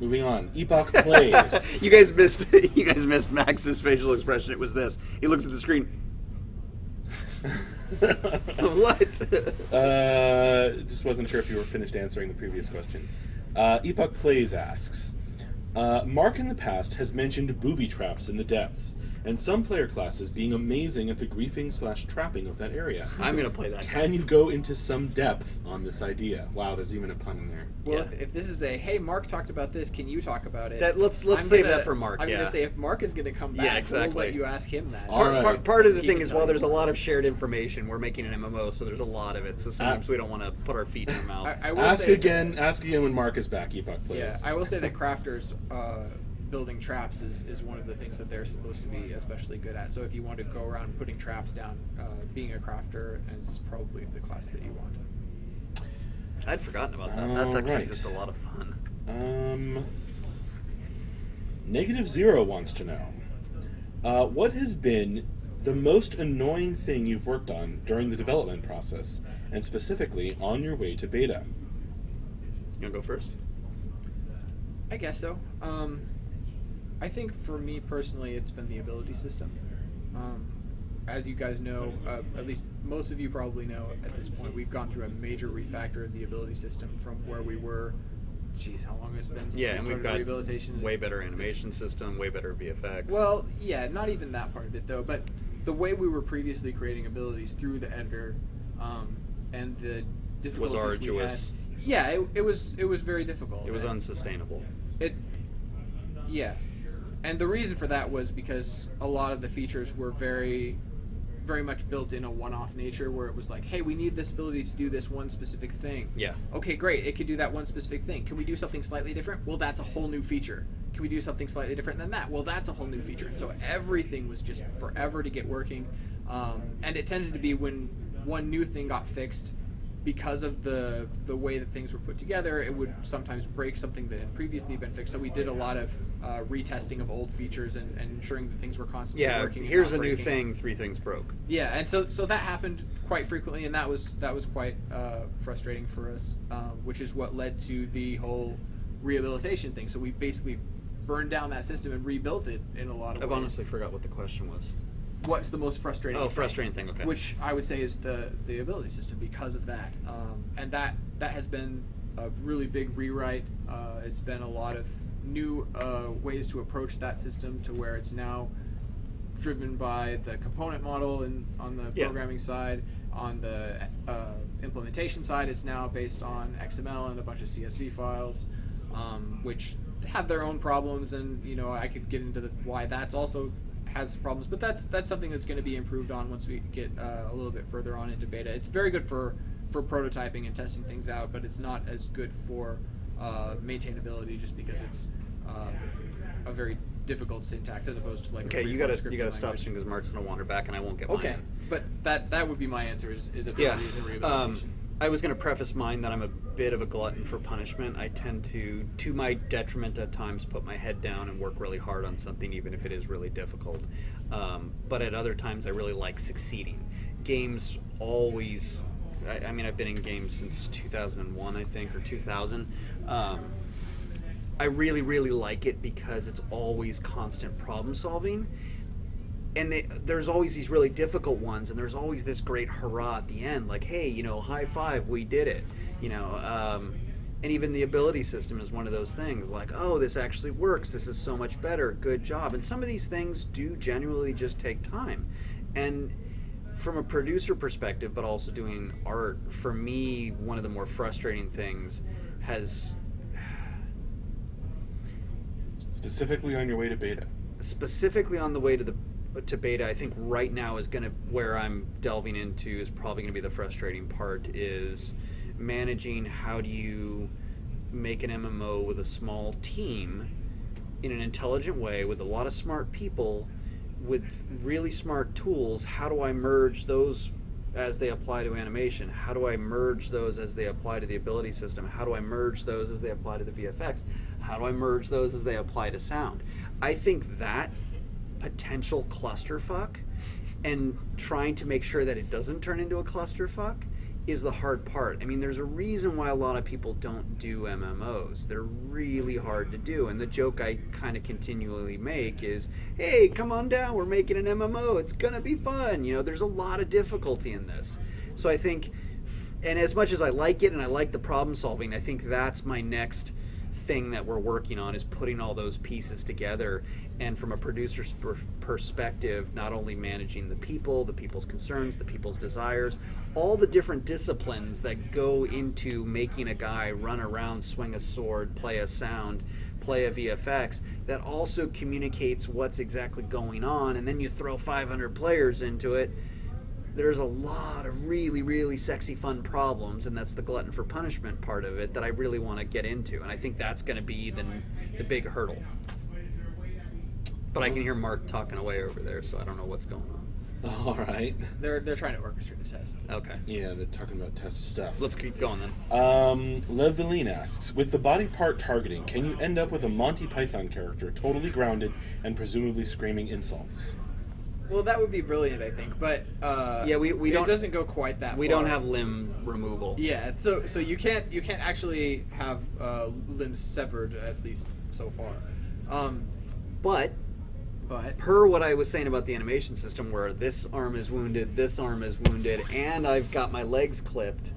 Moving on. Epoch Plays. You guys missed Max's facial expression. It was this. He looks at the screen. What? Just wasn't sure if you were finished answering the previous question. Epoch Plays asks, Mark in the past has mentioned booby traps in the depths, and some player classes being amazing at the griefing/trapping of that area. I'm gonna play that. Can you go into some depth on this idea? Wow, there's even a pun in there. Well, Yeah. if this is hey, Mark talked about this, can you talk about it? Let's I'm save gonna- that for Mark. I'm yeah. gonna say if Mark is gonna come back, Yeah, exactly. we'll let you ask him that. All right. Part of the He thing can is, tell while you. there's a lot of shared information, we're making an MMO, so there's a lot of it. So sometimes we don't want to put our feet in our mouth. I will Ask say, again when Mark is back, Epoch Plays. Yeah, I will say that crafters building traps is one of the things that they're supposed to be especially good at. So if you want to go around putting traps down, being a crafter is probably the class that you want. I'd forgotten about that. That's actually Alright. just a lot of fun. Negative Zero wants to know, what has been the most annoying thing you've worked on during the development process, and specifically on your way to beta? You wanna go first? I guess so. I think for me personally, it's been the ability system. As you guys know, at least most of you probably know at this point, we've gone through a major refactor of the ability system from where we were. Geez, how long has it been since Yeah, we and started we've got rehabilitation? way better animation system, way better VFX. Well, yeah, not even that part of it though, but the way we were previously creating abilities through the editor, and the difficulties arduous. we had. Yeah, it was very difficult. it was And unsustainable. yeah, and the reason for that was because a lot of the features were very much built in a one-off nature, where it was like, hey, we need this ability to do this one specific thing. Yeah. Okay, great, it could do that one specific thing. Can we do something slightly different? Well, that's a whole new feature. Can we do something slightly different than that? Well, that's a whole new feature. And so everything was just forever to get working, and it tended to be when one new thing got fixed, because of the way that things were put together, it would sometimes break something that had previously been fixed. So we did a lot of retesting of old features and ensuring that things were constantly working. Here's a and not new breaking. thing. 3 things broke. Yeah, and so that happened quite frequently, and that was quite frustrating for us, which is what led to the whole rehabilitation thing. So we basically burned down that system and rebuilt it in a lot of I've ways. honestly forgot what the question was. What's the most frustrating? Oh, frustrating thing. Okay. Which I would say is the ability system because of that, and that has been a really big rewrite. It's been a lot of new ways to approach that system to where it's now driven by the component model and on the programming side. On the implementation side, it's now based on XML and a bunch of CSV files, which have their own problems, and I could get into why that's also has problems, but that's something that's going to be improved on once we get a little bit further on into beta. It's very good for prototyping and testing things out, but it's not as good for maintainability, just because it's a very difficult syntax as opposed to like Okay, a you free-form gotta scripting stop language. soon because Mark's gonna wander back and I won't get Okay, mine. but that would be my answer is Yeah. abilities and rehabilitation. I was going to preface mine that I'm a bit of a glutton for punishment. I tend to my detriment at times, put my head down and work really hard on something, even if it is really difficult. But at other times, I really like succeeding. Games always. I mean, I've been in games since 2001, I think, or 2000. I really, really like it because it's always constant problem solving. And there's always these really difficult ones, and there's always this great hurrah at the end, like, hey, high five, we did it, and even the ability system is one of those things, like, oh, this actually works, this is so much better, good job. And some of these things do genuinely just take time. And from a producer perspective, but also doing art, for me, one of the more frustrating things has... Specifically on your way to beta. Specifically on the way to beta, I think right now is where I'm delving into is probably going to be the frustrating part, is managing how do you make an MMO with a small team in an intelligent way with a lot of smart people with really smart tools. How do I merge those as they apply to animation? How do I merge those as they apply to the ability system? How do I merge those as they apply to the VFX? How do I merge those as they apply to sound? I think that potential clusterfuck and trying to make sure that it doesn't turn into a clusterfuck is the hard part. I mean, there's a reason why a lot of people don't do MMOs. They're really hard to do, and the joke I kind of continually make is, hey, come on down, we're making an MMO, it's gonna be fun. There's a lot of difficulty in this. So I think, and as much as I like it and I like the problem solving, I think that's my next thing that we're working on, is putting all those pieces together, and from a producer's perspective, not only managing the people's concerns, the people's desires, all the different disciplines that go into making a guy run around, swing a sword, play a sound, play a VFX, that also communicates what's exactly going on, and then you throw 500 players into it. There's a lot of really, really sexy, fun problems, and that's the glutton for punishment part of it that I really want to get into, and I think that's going to be the big hurdle. But I can hear Mark talking away over there, so I don't know what's going on. All right. They're trying to orchestrate a test. Okay. Yeah, they're talking about test stuff. Let's keep going then. Leveline asks, with the body part targeting, can you end up with a Monty Python character totally grounded and presumably screaming insults? Well, that would be brilliant, I think, but Yeah, we don't. it doesn't go quite that far. We don't have limb removal. Yeah, so you can't actually have limbs severed, at least so far. But per what I was saying about the animation system, where this arm is wounded, this arm is wounded, and I've got my legs clipped.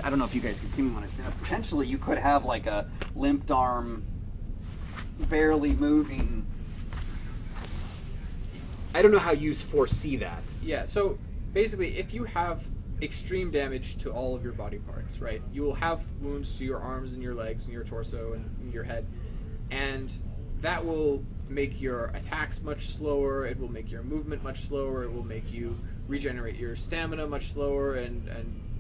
I don't know if you guys can see me when I stand up. Potentially, you could have like a limped arm, barely moving. I don't know how you foresee that. Yeah, so basically, if you have extreme damage to all of your body parts, right, you will have wounds to your arms and your legs and your torso and your head, and that will make your attacks much slower, it will make your movement much slower, it will make you regenerate your stamina much slower, and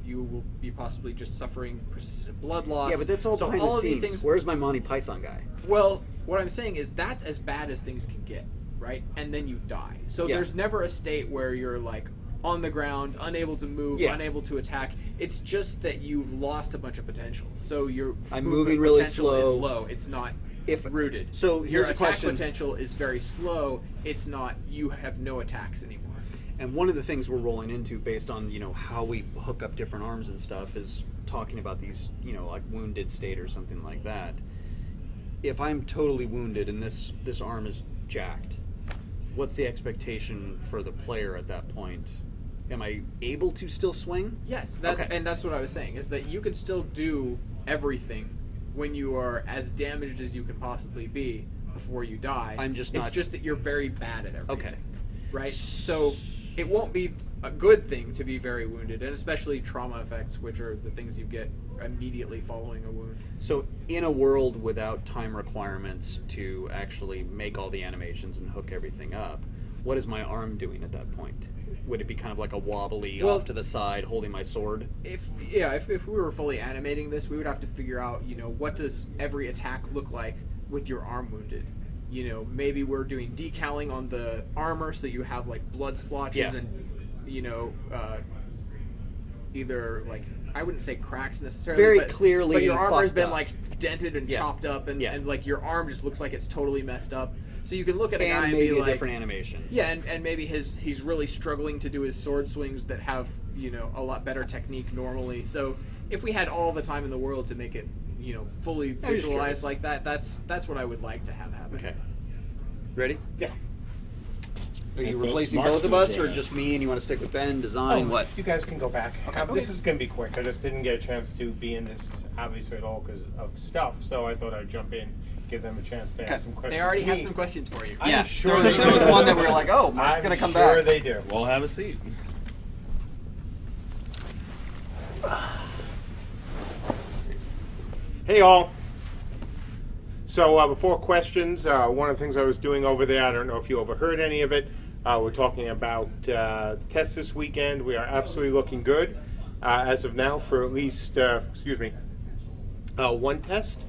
you will be possibly just suffering persistent blood loss. Yeah, but that's all so behind all the of scenes. these things. Where's my Monty Python guy? Well, what I'm saying is that's as bad as things can get, right? And then you die. So Yeah. there's never a state where you're like on the ground, unable to move, Yeah. unable to attack. It's just that you've lost a bunch of potential. So your I'm movement moving really potential slow. is low. It's not rooted. So your here's a attack question. potential is very slow. It's not. You have no attacks anymore. And one of the things we're rolling into based on, how we hook up different arms and stuff is talking about these, like wounded state or something like that. If I'm totally wounded and this arm is jacked, what's the expectation for the player at that point? Am I able to still swing? Yes, Okay. and that's what I was saying, is that you can still do everything when you are as damaged as you can possibly be before you die. It's just that you're very bad at everything. Okay. Right? So it won't be a good thing to be very wounded, and especially trauma effects, which are the things you get immediately following a wound. So in a world without time requirements to actually make all the animations and hook everything up, what is my arm doing at that point? Would it be kind of like a wobbly off to the side holding my sword? If we were fully animating this, we would have to figure out, what does every attack look like with your arm wounded? Maybe we're doing decaling on the armor so that you have like blood splotches and either like, I wouldn't say cracks necessarily, Very but clearly but your armor has fucked been up. like dented and chopped up, and like your arm just looks like it's totally messed up. So you can look at a guy And and maybe be a like, different animation. yeah, and maybe he's really struggling to do his sword swings that have a lot better technique normally. So if we had all the time in the world to make it fully just visualized curious. like that, that's what I would like to have happen. Okay. Ready? Yeah. Are you folks, replacing Mark's both of gonna us, or join just us. me, and you want to stick with Ben, design, what? You guys can go back. Okay. This is going to be quick. I just didn't get a chance to be in this, obviously, at all because of stuff. So I thought I'd jump in, give them a chance to ask some questions. They already to have me. some questions for you. I'm Yeah, sure there they was do. one that we were like, oh, Mark's I'm going to come sure back. they do. Well, have a seat. Hey, all. So before questions, one of the things I was doing over there, I don't know if you overheard any of it. We're talking about tests this weekend. We are absolutely looking good as of now for at least, one test.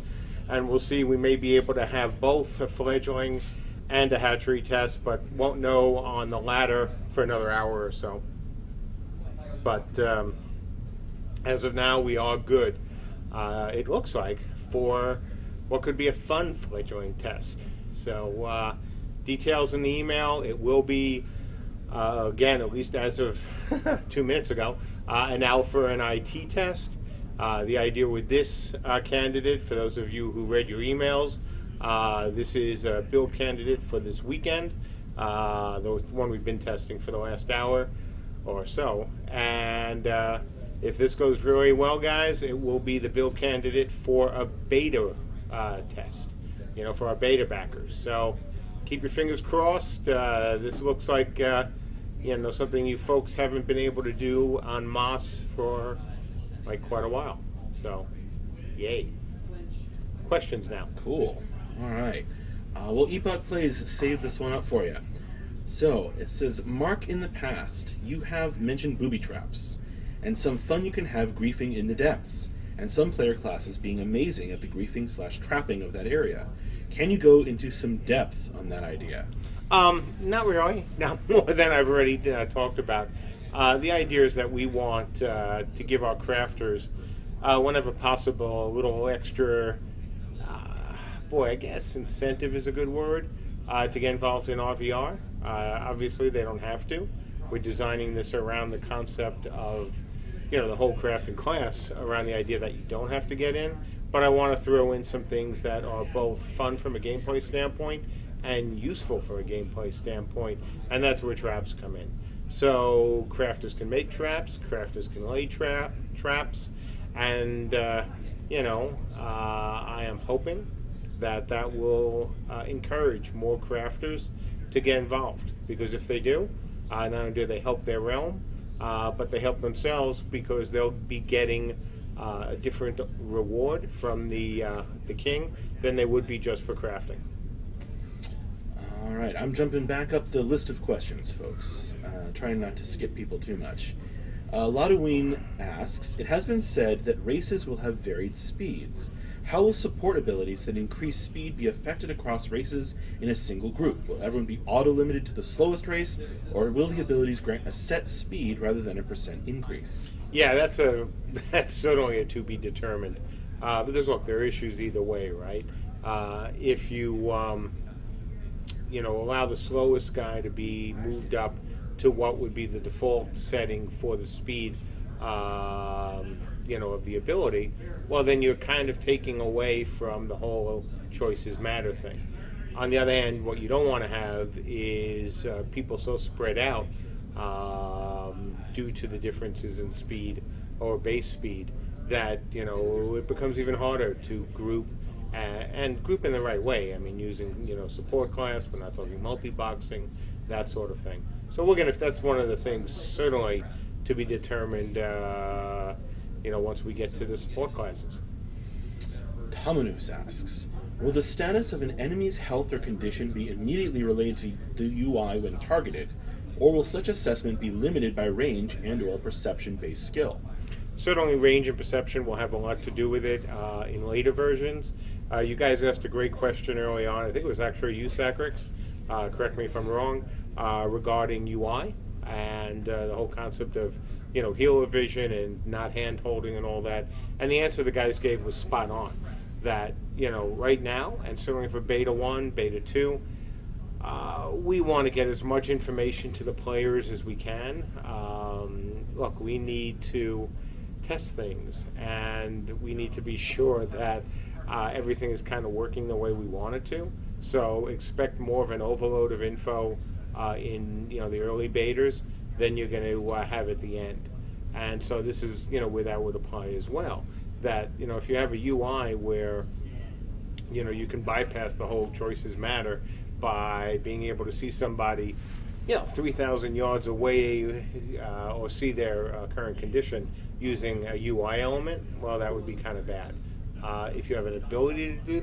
And we'll see, we may be able to have both a fledgling and a hatchery test, but won't know on the latter for another hour or so. But as of now, we are good. It looks like for what could be a fun fledgling test. So details in the email. It will be, again, at least as of 2 minutes ago, an alpha and IT test. The idea with this candidate, for those of you who read your emails, this is a build candidate for this weekend, the one we've been testing for the last hour or so. And if this goes really well, guys, it will be the build candidate for a beta test, for our beta backers. So keep your fingers crossed. This looks like something you folks haven't been able to do on Moss for like quite a while. So yay. Questions now. Cool. All right. Well, Epod Plays saved this one up for you. So it says, Mark, in the past, you have mentioned booby traps and some fun you can have griefing in the depths, and some player classes being amazing at the griefing/trapping of that area. Can you go into some depth on that idea? Not really. Not more than I've already talked about. The idea is that we want to give our crafters, whenever possible, a little extra, I guess incentive is a good word, to get involved in RVR. Obviously, they don't have to. We're designing this around the concept of, the whole crafting class, around the idea that you don't have to get in. But I want to throw in some things that are both fun from a gameplay standpoint and useful from a gameplay standpoint, and that's where traps come in. So crafters can make traps, crafters can lay traps, and I am hoping that will encourage more crafters to get involved, because if they do, not only do they help their realm, but they help themselves, because they'll be getting a different reward from the king than they would be just for crafting. All right, I'm jumping back up the list of questions, folks, trying not to skip people too much. Lodoween asks, it has been said that races will have varied speeds, How will support abilities that increase speed be affected across races in a single group? Will everyone be auto-limited to the slowest race, or will the abilities grant a set speed rather than a % increase? Yeah, that's certainly a to be determined. Because look, there are issues either way, right? If you allow the slowest guy to be moved up to what would be the default setting for the speed, of the ability, well, then you're kind of taking away from the whole choices matter thing. On the other hand, what you don't want to have is people so spread out due to the differences in speed or base speed that it becomes even harder to group and group in the right way. I mean, using support class. We're not talking multi-boxing, that sort of thing. So that's one of the things certainly to be determined. Once we get to the support classes. Tomanus asks, will the status of an enemy's health or condition be immediately related to the UI when targeted, or will such assessment be limited by range and or perception-based skill? Certainly range and perception will have a lot to do with it in later versions. You guys asked a great question early on. I think it was actually you, Sacrix, correct me if I'm wrong, regarding UI and the whole concept of healer vision and not hand holding and all that. And the answer the guys gave was spot on. That right now, and certainly for Beta 1, Beta 2, we want to get as much information to the players as we can. Look, we need to test things, and we need to be sure that everything is kind of working the way we want it to. So expect more of an overload of info in the early betas than you're going to have at the end. And so this is where that would apply as well. That if you have a UI where you can bypass the whole choices matter by being able to see somebody 3,000 yards away or see their current condition using a UI element, well, that would be kind of bad. If you have an ability to do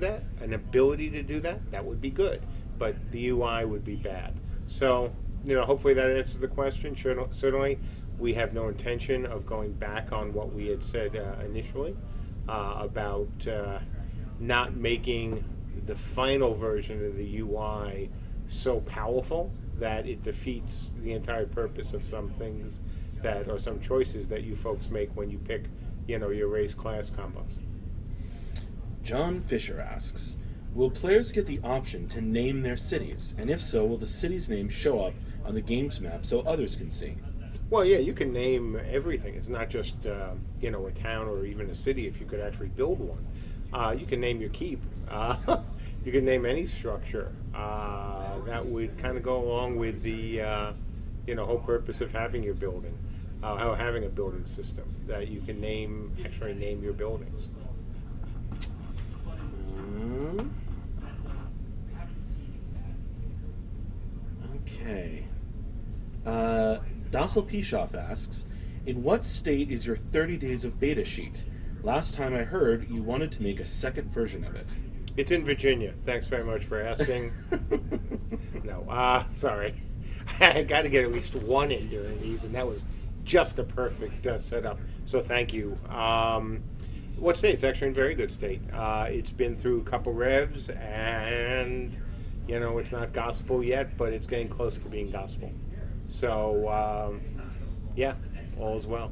that, that would be good. But the UI would be bad. So, hopefully that answers the question. Certainly, we have no intention of going back on what we had said initially about not making the final version of the UI so powerful that it defeats the entire purpose of some things or some choices that you folks make when you pick, your race class combos. John Fisher asks, will players get the option to name their cities? And if so, will the city's name show up on the game's map so others can see? Well, yeah, you can name everything. It's not just, a town or even a city if you could actually build one. You can name your keep. You can name any structure. That would kind of go along with the, whole purpose of having your building, having a building system, that you can actually name your buildings. Okay. Docile Pishoff asks, in what state is your 30 days of beta sheet? Last time I heard, you wanted to make a second version of it. It's in Virginia. Thanks very much for asking. No, sorry. I got to get at least one in during these, and that was just a perfect setup. So thank you. What state? It's actually in very good state. It's been through a couple revs, and it's not gospel yet, but it's getting close to being gospel. So yeah, all is well.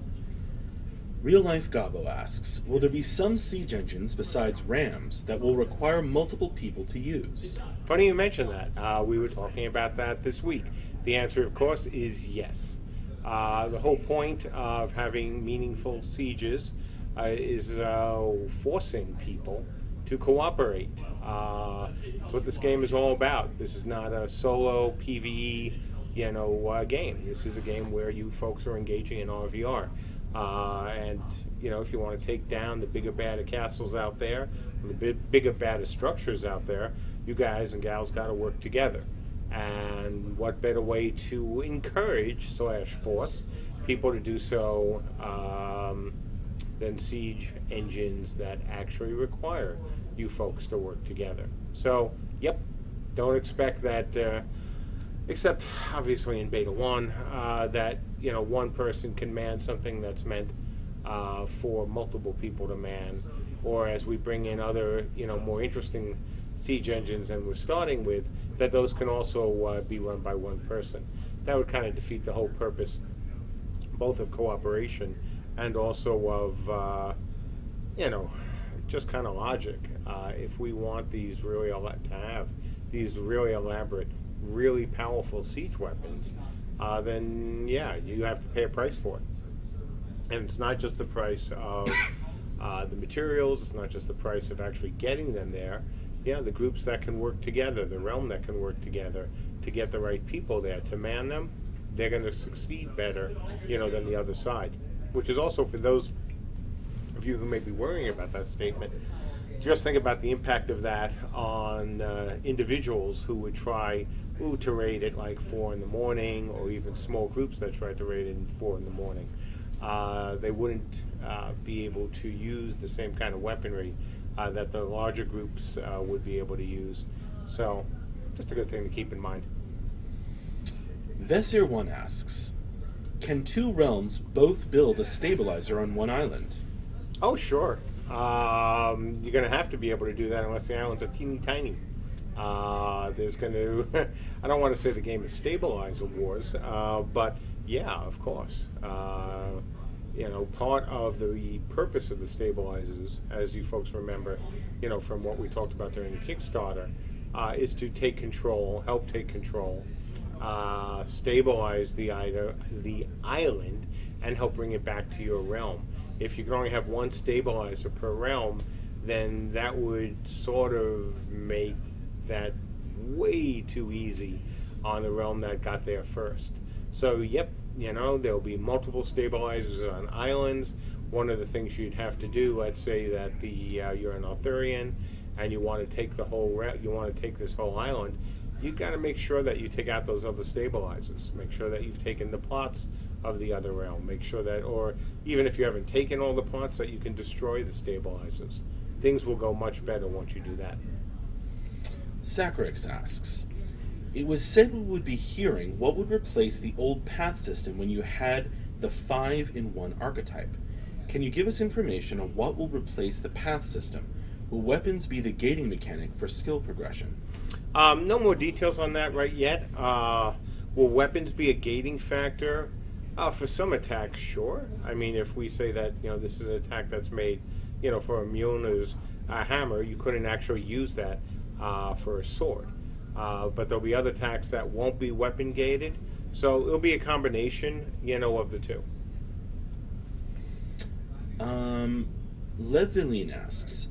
Real Life Gabo asks, will there be some siege engines besides Rams that will require multiple people to use? Funny you mention that. We were talking about that this week. The answer, of course, is yes. The whole point of having meaningful sieges is forcing people to cooperate. That's what this game is all about. This is not a solo PvE, game. This is a game where you folks are engaging in RVR. And if you want to take down the bigger, badder castles out there, and the bigger, badder structures out there, you guys and gals got to work together. And what better way to encourage / force people to do so than siege engines that actually require you folks to work together. So, yep, don't expect that, except obviously in Beta 1, that one person can man something that's meant for multiple people to man, or as we bring in other, more interesting siege engines than we're starting with, that those can also be run by one person. That would kind of defeat the whole purpose, both of cooperation and also of, just kind of logic. If we want these to have these really elaborate, really powerful siege weapons, then yeah, you have to pay a price for it. And it's not just the price of the materials, it's not just the price of actually getting them there. Yeah, the groups that can work together, the realm that can work together to get the right people there, to man them, they're going to succeed better, than the other side. Which is also for those of you who may be worrying about that statement, just think about the impact of that on individuals who would try to raid at like 4 in the morning, or even small groups that tried to raid at 4 in the morning. They wouldn't be able to use the same kind of weaponry that the larger groups would be able to use. So, just a good thing to keep in mind. Vesir1 asks, can two realms both build a stabilizer on one island? Oh, sure. You're going to have to be able to do that unless the islands are teeny tiny. There's going to, I don't want to say the game is stabilizer wars, but yeah, of course. Part of the purpose of the stabilizers, as you folks remember, from what we talked about during the Kickstarter, is to take control, help take control, stabilize the island, and help bring it back to your realm. If you can only have one stabilizer per realm, then that would sort of make that way too easy on the realm that got there first. So, yep, there'll be multiple stabilizers on islands. One of the things you'd have to do, let's say that you're an Arthurian and you want to take this whole island, you've got to make sure that you take out those other stabilizers. Make sure that you've taken the plots of the other realm. Make sure that, or even if you haven't taken all the plots, that you can destroy the stabilizers. Things will go much better once you do that. Sacrix asks, it was said we would be hearing what would replace the old path system when you had the 5-in-1 archetype. Can you give us information on what will replace the path system? Will weapons be the gating mechanic for skill progression? No more details on that right yet. Will weapons be a gating factor? For some attacks, sure. I mean, if we say that, this is an attack that's made, for a Mjolnir's hammer, you couldn't actually use that for a sword. But there'll be other attacks that won't be weapon gated. So it'll be a combination, of the two. Leveline asks,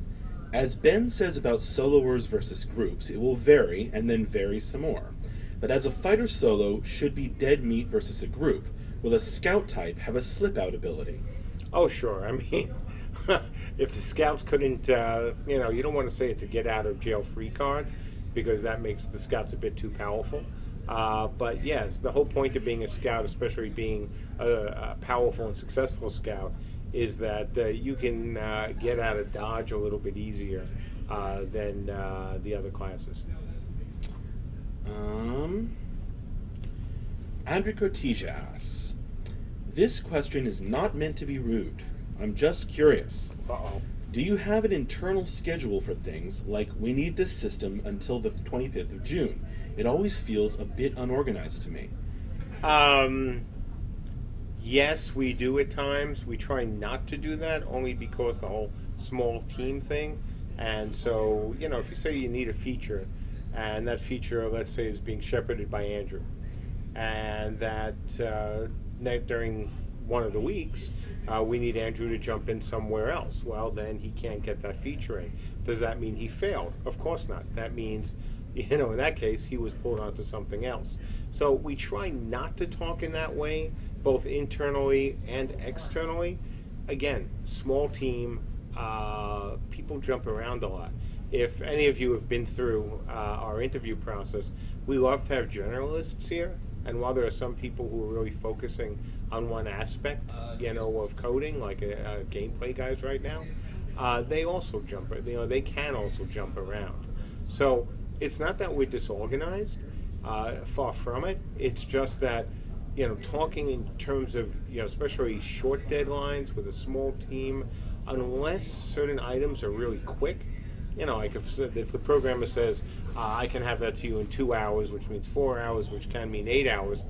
as Ben says about soloers versus groups, it will vary and then vary some more. But as a fighter solo should be dead meat versus a group, will a scout type have a slip-out ability? Oh, sure. I mean, if the scouts couldn't, you don't want to say it's a get-out-of-jail-free card, because that makes the scouts a bit too powerful. But yes, the whole point of being a scout, especially being a powerful and successful scout, is that you can get out of dodge a little bit easier than the other classes. Andrew Cortesia asks, this question is not meant to be rude. I'm just curious. Uh-oh. Do you have an internal schedule for things like we need this system until the 25th of June? It always feels a bit unorganized to me. Yes, we do at times. We try not to do that only because the whole small team thing. And so, if you say you need a feature, and that feature, let's say, is being shepherded by Andrew, and that during one of the weeks, we need Andrew to jump in somewhere else. Well, then he can't get that feature in. Does that mean he failed? Of course not. That means, in that case, he was pulled onto something else. So we try not to talk in that way, both internally and externally. Again, small team, people jump around a lot. If any of you have been through our interview process, we love to have generalists here. And while there are some people who are really focusing on one aspect, of coding, like gameplay guys right now, they also jump. They can also jump around. So it's not that we're disorganized. Far from it. It's just that, talking in terms of, especially short deadlines with a small team, unless certain items are really quick. Like if the programmer says, I can have that to you in 2 hours, which means 4 hours, which can mean 8 hours,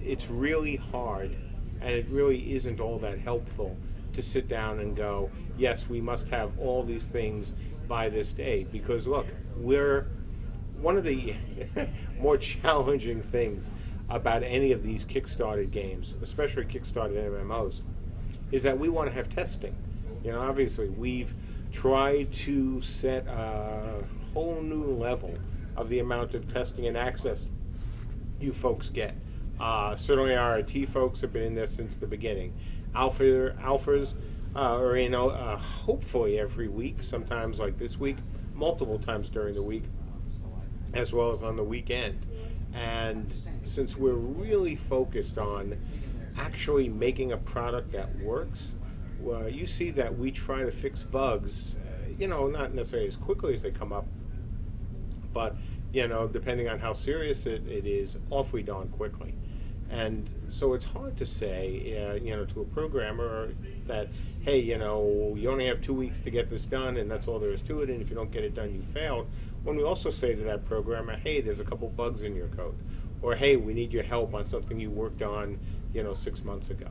it's really hard, and it really isn't all that helpful to sit down and go, yes, we must have all these things by this day. Because look, we're one of the more challenging things about any of these Kickstarted games, especially Kickstarted MMOs, is that we want to have testing. Obviously, we've tried to set a whole new level of the amount of testing and access you folks get. Certainly, our IT folks have been in there since the beginning. Alphas are in hopefully every week, sometimes like this week, multiple times during the week, as well as on the weekend. And since we're really focused on actually making a product that works, well, you see that we try to fix bugs, not necessarily as quickly as they come up, but, depending on how serious it is, awfully darn quickly. And so it's hard to say, to a programmer that, hey, you only have 2 weeks to get this done, and that's all there is to it, and if you don't get it done, you failed. When we also say to that programmer, hey, there's a couple bugs in your code, or hey, we need your help on something you worked on, 6 months ago.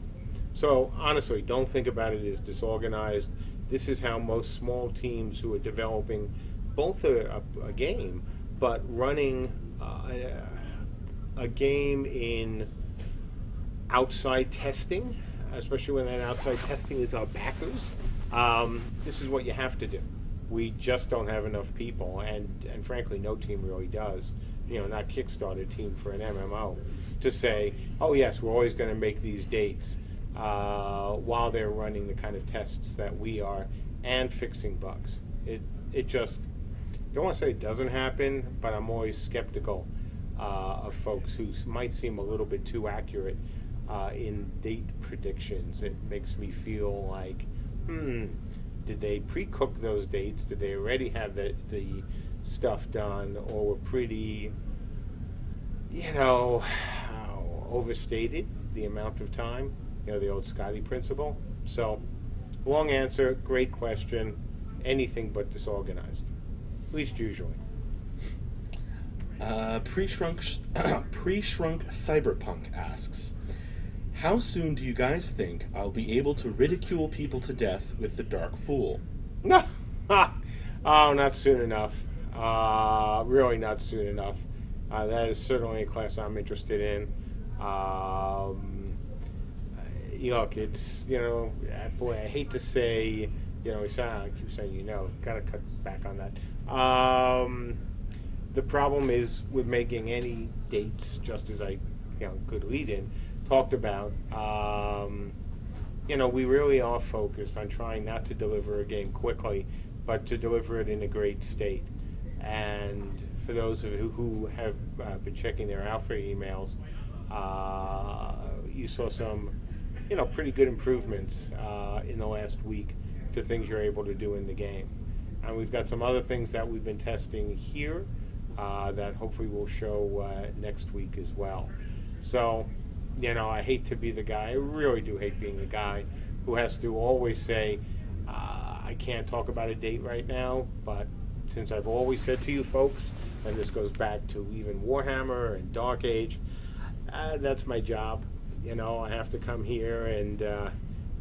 So honestly, don't think about it as disorganized. This is how most small teams who are developing both a game, but running a game in outside testing, especially when that outside testing is our backers, this is what you have to do. We just don't have enough people, and frankly, no team really does. Not Kickstarter team for an MMO, to say, oh yes, we're always going to make these dates while they're running the kind of tests that we are and fixing bugs. It just, I don't want to say it doesn't happen, but I'm always skeptical of folks who might seem a little bit too accurate in date predictions. It makes me feel like, did they pre-cook those dates? Did they already have the stuff done, or were pretty, overstated the amount of time? The old Scotty principle. So, long answer, great question. Anything but disorganized, at least usually. Pre-shrunk Cyberpunk asks, how soon do you guys think I'll be able to ridicule people to death with the Dark Fool? No, not soon enough. Really not soon enough. That is certainly a class I'm interested in. Look, it's, boy, I hate to say, I keep saying, gotta cut back on that. The problem is with making any dates, just as I, could lead in, talked about, we really are focused on trying not to deliver a game quickly, but to deliver it in a great state. And for those of you who have been checking their alpha emails, you saw some, pretty good improvements in the last week to things you're able to do in the game. And we've got some other things that we've been testing here that hopefully we'll show next week as well. So, I hate to be the guy, I really do hate being the guy who has to always say, I can't talk about a date right now, but since I've always said to you folks, and this goes back to even Warhammer and Dark Age, that's my job. I have to come here and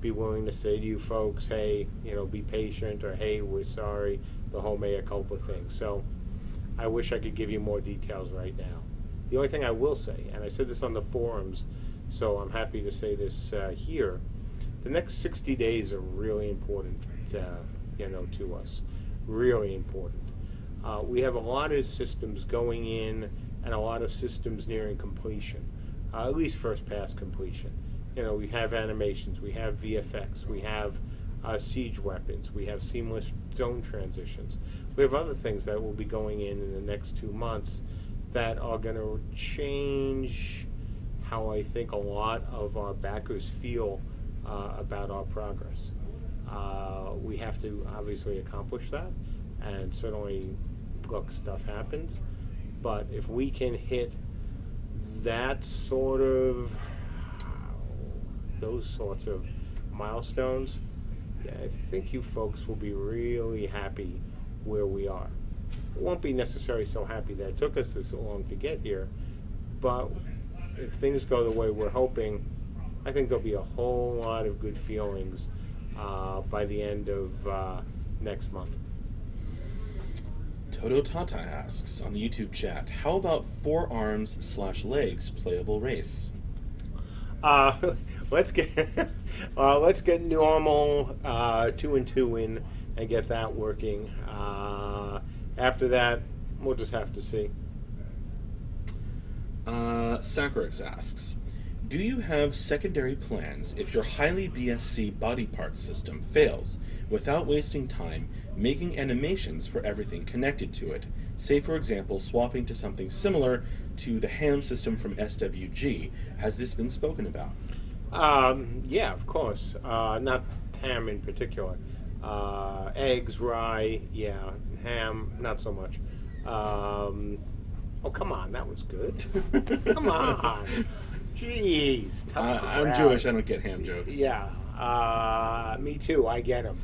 be willing to say to you folks, hey, be patient, or hey, we're sorry, the whole mea culpa thing. So I wish I could give you more details right now. The only thing I will say, and I said this on the forums, so I'm happy to say this here, the next 60 days are really important, to us. Really important. We have a lot of systems going in and a lot of systems nearing completion, at least first pass completion. We have animations, we have VFX, we have siege weapons, we have seamless zone transitions. We have other things that will be going in the next 2 months that are going to change how I think a lot of our backers feel about our progress. We have to obviously accomplish that, and certainly, look, stuff happens, but if we can hit that sort of, those sorts of milestones, I think you folks will be really happy where we are. Won't be necessarily so happy that it took us this long to get here, but if things go the way we're hoping, I think there'll be a whole lot of good feelings by the end of next month. Toto Tata asks on the YouTube chat, how about 4 arms/legs playable race? Let's get normal 2 and 2 in and get that working. After that, we'll just have to see. Sakurix asks, do you have secondary plans if your highly BSC body parts system fails without wasting time making animations for everything connected to it? Say, for example, swapping to something similar to the ham system from SWG. Has this been spoken about? Yeah, of course. Not ham in particular. Eggs, rye, yeah. Ham, not so much. Oh, come on, that was good. Come on. Jeez, tough I'm crowd. Jewish, I don't get ham jokes. Yeah, me too, I get them.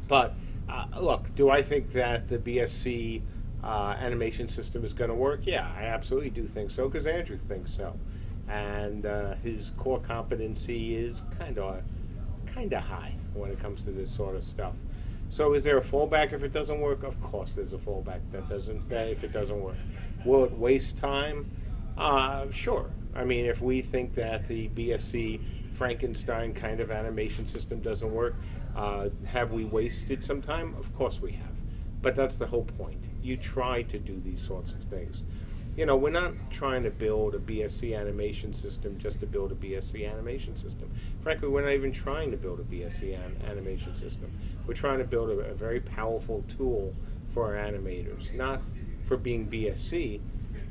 But look, do I think that the BSC animation system is going to work? Yeah, I absolutely do think so, because Andrew thinks so. And his core competency is kind of high when it comes to this sort of stuff. So is there a fallback if it doesn't work? Of course there's a fallback if it doesn't work. Will it waste time? Sure. I mean, if we think that the BSC Frankenstein kind of animation system doesn't work, have we wasted some time? Of course we have. But that's the whole point. You try to do these sorts of things. You know, we're not trying to build a BSC animation system just to build a BSC animation system. Frankly, we're not even trying to build a BSC animation system. We're trying to build a very powerful tool for our animators, not for being BSC,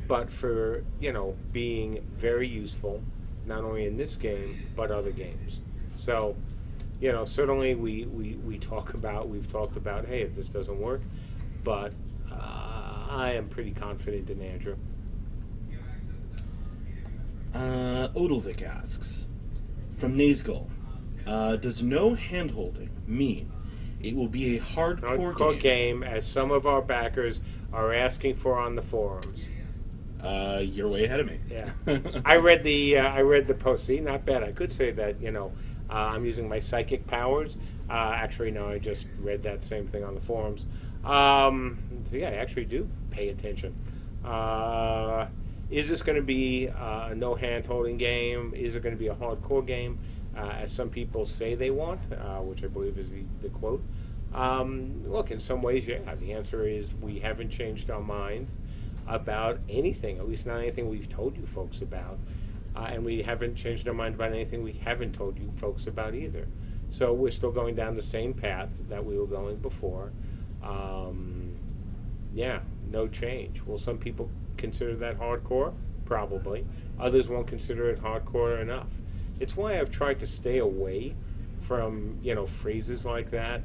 but for, you know, being very useful, not only in this game, but other games. So, you know, certainly we've talked about, hey, if this doesn't work, but I am pretty confident in Andrew. Odilvik asks, from Nazgul, does no handholding mean it will be a hardcore game, as some of our backers are asking for on the forums? You're way ahead of me. Yeah, I read the post. See, not bad. I could say that, you know, I'm using my psychic powers. Actually, no, I just read that same thing on the forums. Yeah, I actually do pay attention. Is this going to be a no hand-holding game? Is it going to be a hardcore game, as some people say they want, which I believe is the quote? Look, in some ways, yeah. The answer is we haven't changed our minds about anything, at least not anything we've told you folks about. And we haven't changed our mind about anything we haven't told you folks about either. So we're still going down the same path that we were going before. Yeah, no change. Will some people consider that hardcore? Probably. Others won't consider it hardcore enough. It's why I've tried to stay away from, you know, phrases like that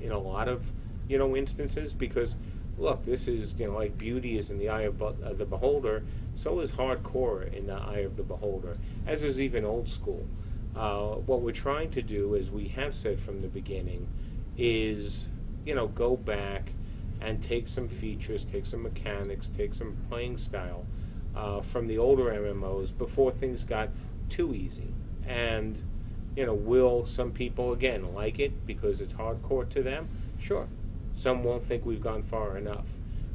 in a lot of, you know, instances, because look, this is, you know, like beauty is in the eye of the beholder, so is hardcore in the eye of the beholder, as is even old school. What we're trying to do, as we have said from the beginning, is, you know, go back and take some features, take some mechanics, take some playing style from the older MMOs before things got too easy. And, you know, will some people, again, like it because it's hardcore to them? Sure. Some won't think we've gone far enough.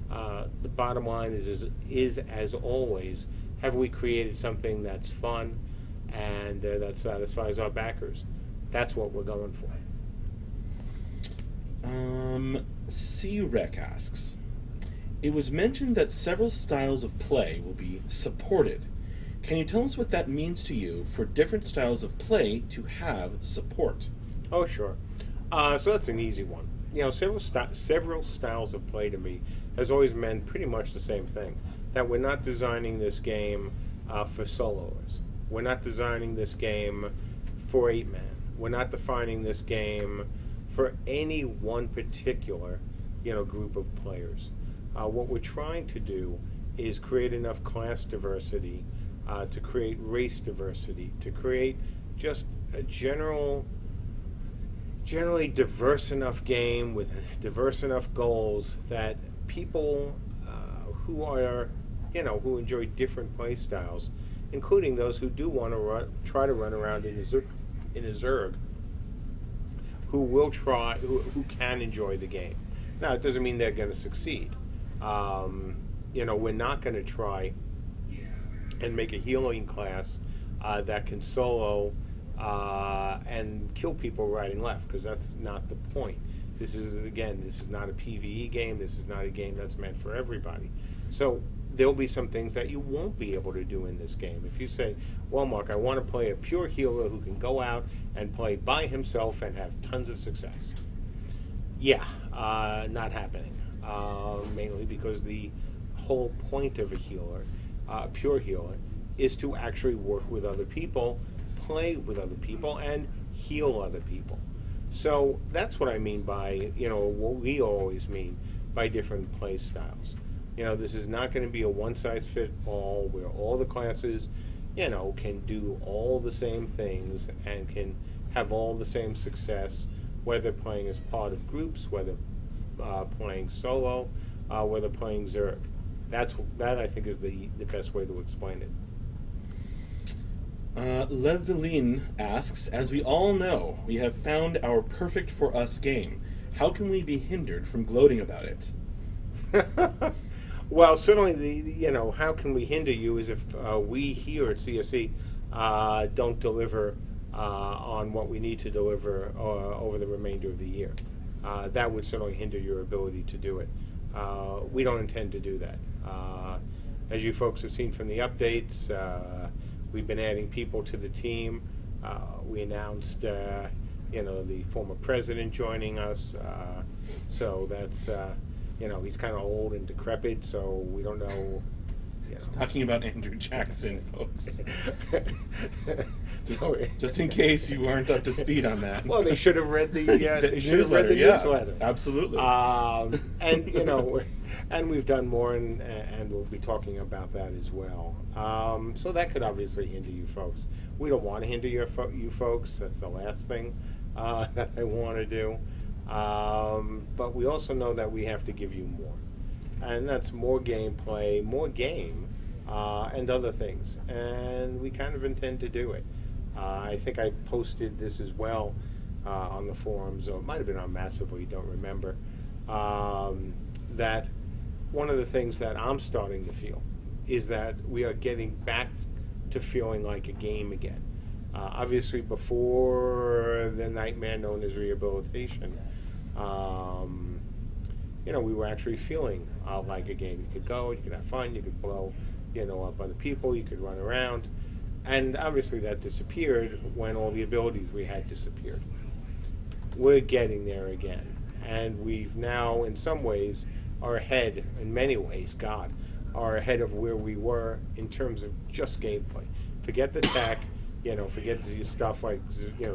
The bottom line is, as always, have we created something that's fun and that satisfies our backers? That's what we're going for. C-Rec asks, it was mentioned that several styles of play will be supported. Can you tell us what that means to you for different styles of play to have support? Oh, sure. So that's an easy one. You know, several styles of play to me has always meant pretty much the same thing. That we're not designing this game for soloers. We're not designing this game for 8-man. We're not defining this game for any one particular, you know, group of players. What we're trying to do is create enough class diversity to create race diversity, to create just a generally diverse enough game with diverse enough goals that people who are, who enjoy different play styles, including those who do want to try to run around in a Zerg, who can enjoy the game. Now, it doesn't mean they're going to succeed. We're not going to try and make a healing class that can solo and kill people right and left, because that's not the point. This is not a PvE game. This is not a game that's meant for everybody. So there'll be some things that you won't be able to do in this game. If you say, well, Mark, I want to play a pure healer who can go out and play by himself and have tons of success. Yeah, not happening. Mainly because the whole point of a healer, a pure healer, is to actually work with other people, play with other people, and heal other people. So that's what I mean by, what we always mean by different play styles. This is not going to be a one-size-fits-all where all the classes, can do all the same things and can have all the same success, whether playing as part of groups, whether playing solo, whether playing Zerg. That I think is the best way to explain it. Lev Villain asks, as we all know, we have found our perfect for us game. How can we be hindered from gloating about it? Well, certainly, how can we hinder you is if we here at CSE don't deliver on what we need to deliver over the remainder of the year. That would certainly hinder your ability to do it. We don't intend to do that. As you folks have seen from the updates, we've been adding people to the team. We announced, the former president joining us. So that's, he's kind of old and decrepit, so we don't know. Talking about Andrew Jackson, folks. So, just in case you weren't up to speed on that. Well, they should have read the newsletter. Yeah, absolutely. And and we've done more, and we'll be talking about that as well. So that could obviously hinder you folks. We don't want to hinder you folks. That's the last thing that I want to do. But we also know that we have to give you more. And that's more gameplay, more game, and other things. And we kind of intend to do it. I think I posted this as well on the forums, or it might have been on Massively, don't remember, that one of the things that I'm starting to feel is that we are getting back to feeling like a game again. Obviously, before the nightmare known as rehabilitation, we were actually feeling like a game. You could go, you could have fun, you could blow, up other people, you could run around. And obviously that disappeared when all the abilities we had disappeared. We're getting there again. And we've now, in some ways, are ahead, in many ways, are ahead of where we were in terms of just gameplay. Forget the tech, forget the stuff like,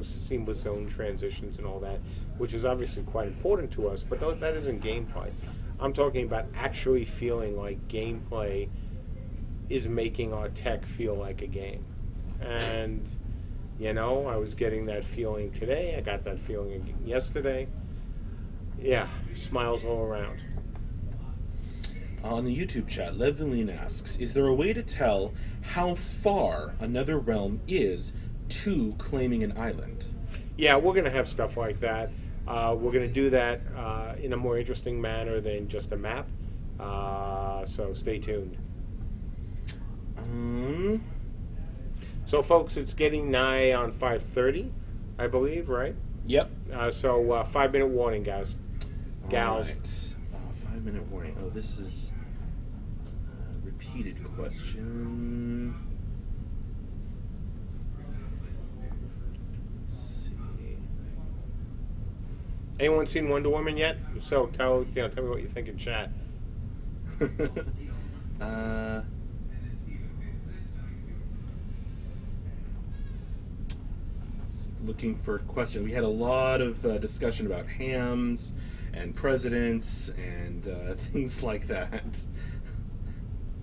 seamless zone transitions and all that, which is obviously quite important to us, but that isn't gameplay. I'm talking about actually feeling like gameplay is making our tech feel like a game. And, I was getting that feeling today. I got that feeling yesterday. Yeah, smiles all around. On the YouTube chat, Lev Villain asks, is there a way to tell how far another realm is to claiming an island? Yeah, we're going to have stuff like that. We're going to do that in a more interesting manner than just a map. So stay tuned. So, folks, it's getting nigh on 5:30, I believe, right? Yep. So 5-minute warning, guys. Gals. All right. 5-minute warning. Oh, this is a repeated question. Let's see. Anyone seen Wonder Woman yet? So tell me what you think in chat. Looking for a question. We had a lot of discussion about hams and presidents and things like that.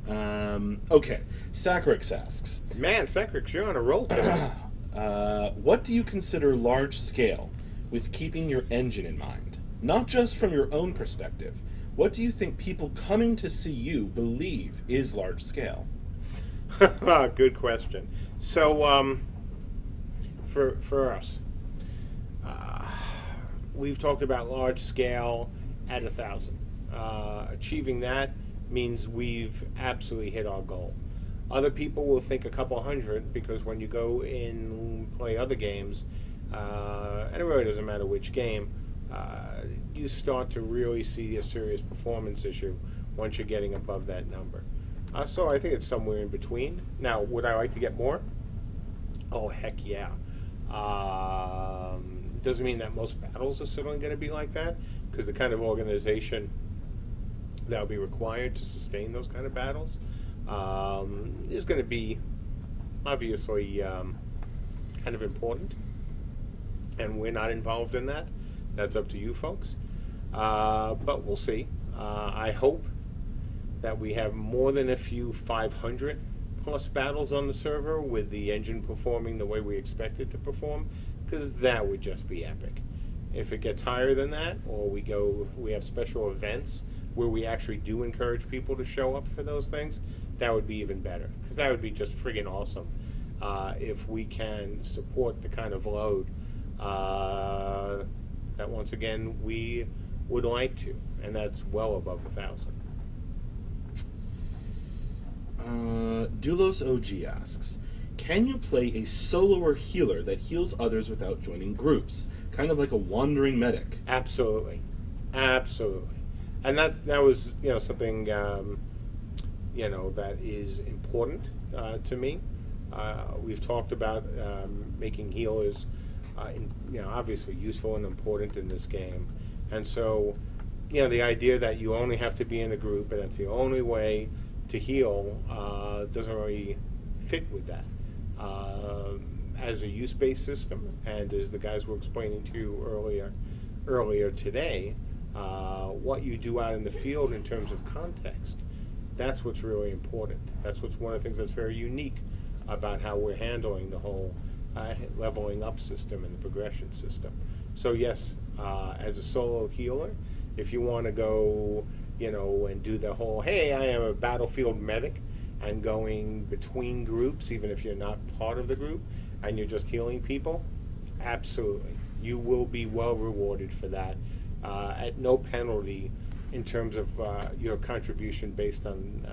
Okay, Sacrix asks. Man, Sacrix, you're on a roll today. What do you consider large scale with keeping your engine in mind? Not just from your own perspective. What do you think people coming to see you believe is large scale? Good question. So, for us, we've talked about large scale at 1,000. Achieving that means we've absolutely hit our goal. Other people will think a couple hundred, because when you go in and play other games, and it really doesn't matter which game, you start to really see a serious performance issue once you're getting above that number. So I think it's somewhere in between. Now, would I like to get more? Oh, heck yeah. Doesn't mean that most battles are certainly going to be like that, because the kind of organization that will be required to sustain those kind of battles is going to be obviously kind of important. And we're not involved in that. That's up to you folks. But we'll see. I hope that we have more than a few 500 plus battles on the server with the engine performing the way we expect it to perform, because that would just be epic. If it gets higher than that, or we have special events where we actually do encourage people to show up for those things, that would be even better, because that would be just friggin' awesome if we can support the kind of load that, once again, we would like to, and that's well above 1,000. Dulos OG asks, can you play a solo or healer that heals others without joining groups? Kind of like a wandering medic. Absolutely. Absolutely. And that was, something, that is important to me. We've talked about making healers, obviously useful and important in this game. And so, the idea that you only have to be in a group and that's the only way to heal doesn't really fit with that. As a use-based system, and as the guys were explaining to you earlier today, what you do out in the field in terms of context, that's what's really important. That's what's one of the things that's very unique about how we're handling the whole leveling up system and the progression system. So yes, as a solo healer, if you want to go, and do the whole, hey, I am a battlefield medic, and going between groups, even if you're not part of the group, and you're just healing people, absolutely. You will be well rewarded for that at no penalty in terms of your contribution based on,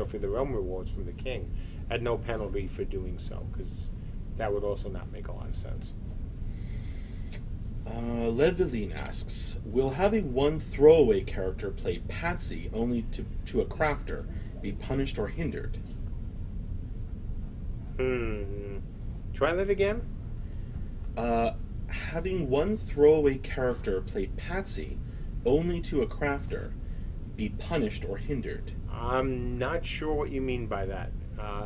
for the realm rewards from the king, at no penalty for doing so, because that would also not make a lot of sense. Leveline asks, will having one throwaway character play Patsy only to a crafter be punished or hindered? Try that again? Having one throwaway character play Patsy only to a crafter be punished or hindered? I'm not sure what you mean by that.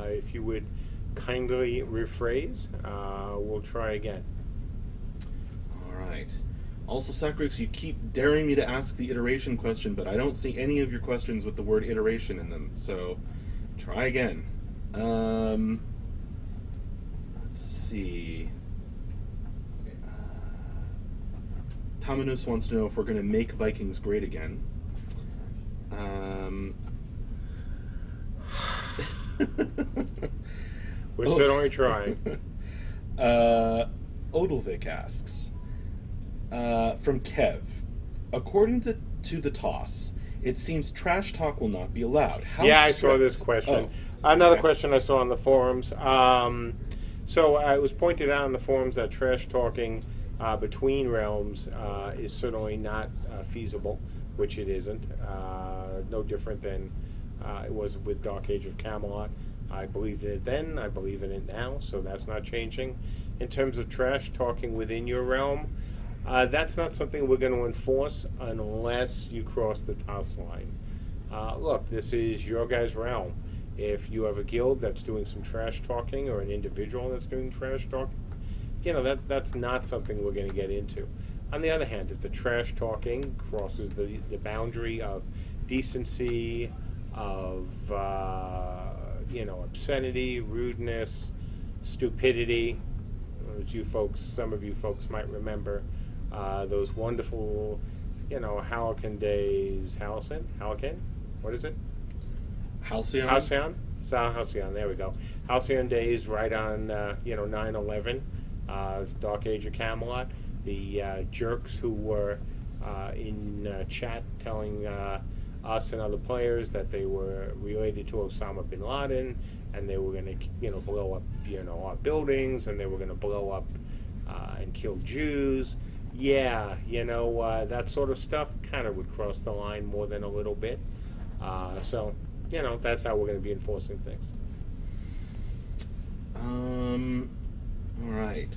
If you would kindly rephrase, we'll try again. Alright. Also, Sacrix, you keep daring me to ask the iteration question, but I don't see any of your questions with the word iteration in them, so try again. Let's see. Tamanus wants to know if we're going to make Vikings great again. We're certainly trying. Odelvik asks, from Kev, according to the toss, it seems trash talk will not be allowed. How I strict? saw this question. Oh. Another Okay. question I saw on the forums. So it was pointed out on the forums that trash talking between realms is certainly not feasible, which it isn't. No different than it was with Dark Age of Camelot. I believed in it then, I believe in it now, so that's not changing. In terms of trash talking within your realm, that's not something we're going to enforce unless you cross the toss line. Look, this is your guys' realm. If you have a guild that's doing some trash talking, or an individual that's doing trash talking, that's not something we're going to get into. On the other hand, if the trash talking crosses the boundary of decency, of obscenity, rudeness, stupidity. As some of you folks might remember, those wonderful, Halcyon days. Halcyon? What is it? Halcyon? Halcyon, there we go. Halcyon days right on, 9/11, Dark Age of Camelot. The jerks who were in chat telling us and other players that they were related to Osama bin Laden, and they were going to, blow up, our buildings, and they were going to blow up and kill Jews. Yeah, that sort of stuff kind of would cross the line more than a little bit. So, that's how we're going to be enforcing things. All right.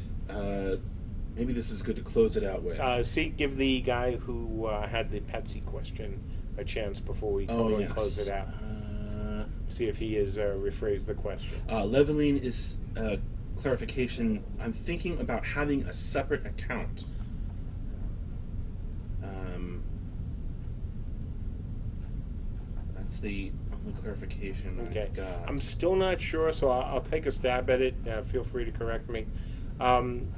Maybe this is good to close it out with. Give the guy who had the Petsy question a chance before we totally close it out. See if he has rephrased the question. Leveling is clarification. I'm thinking about having a separate account. That's the only clarification Okay. I've got. I'm still not sure, so I'll take a stab at it. Feel free to correct me.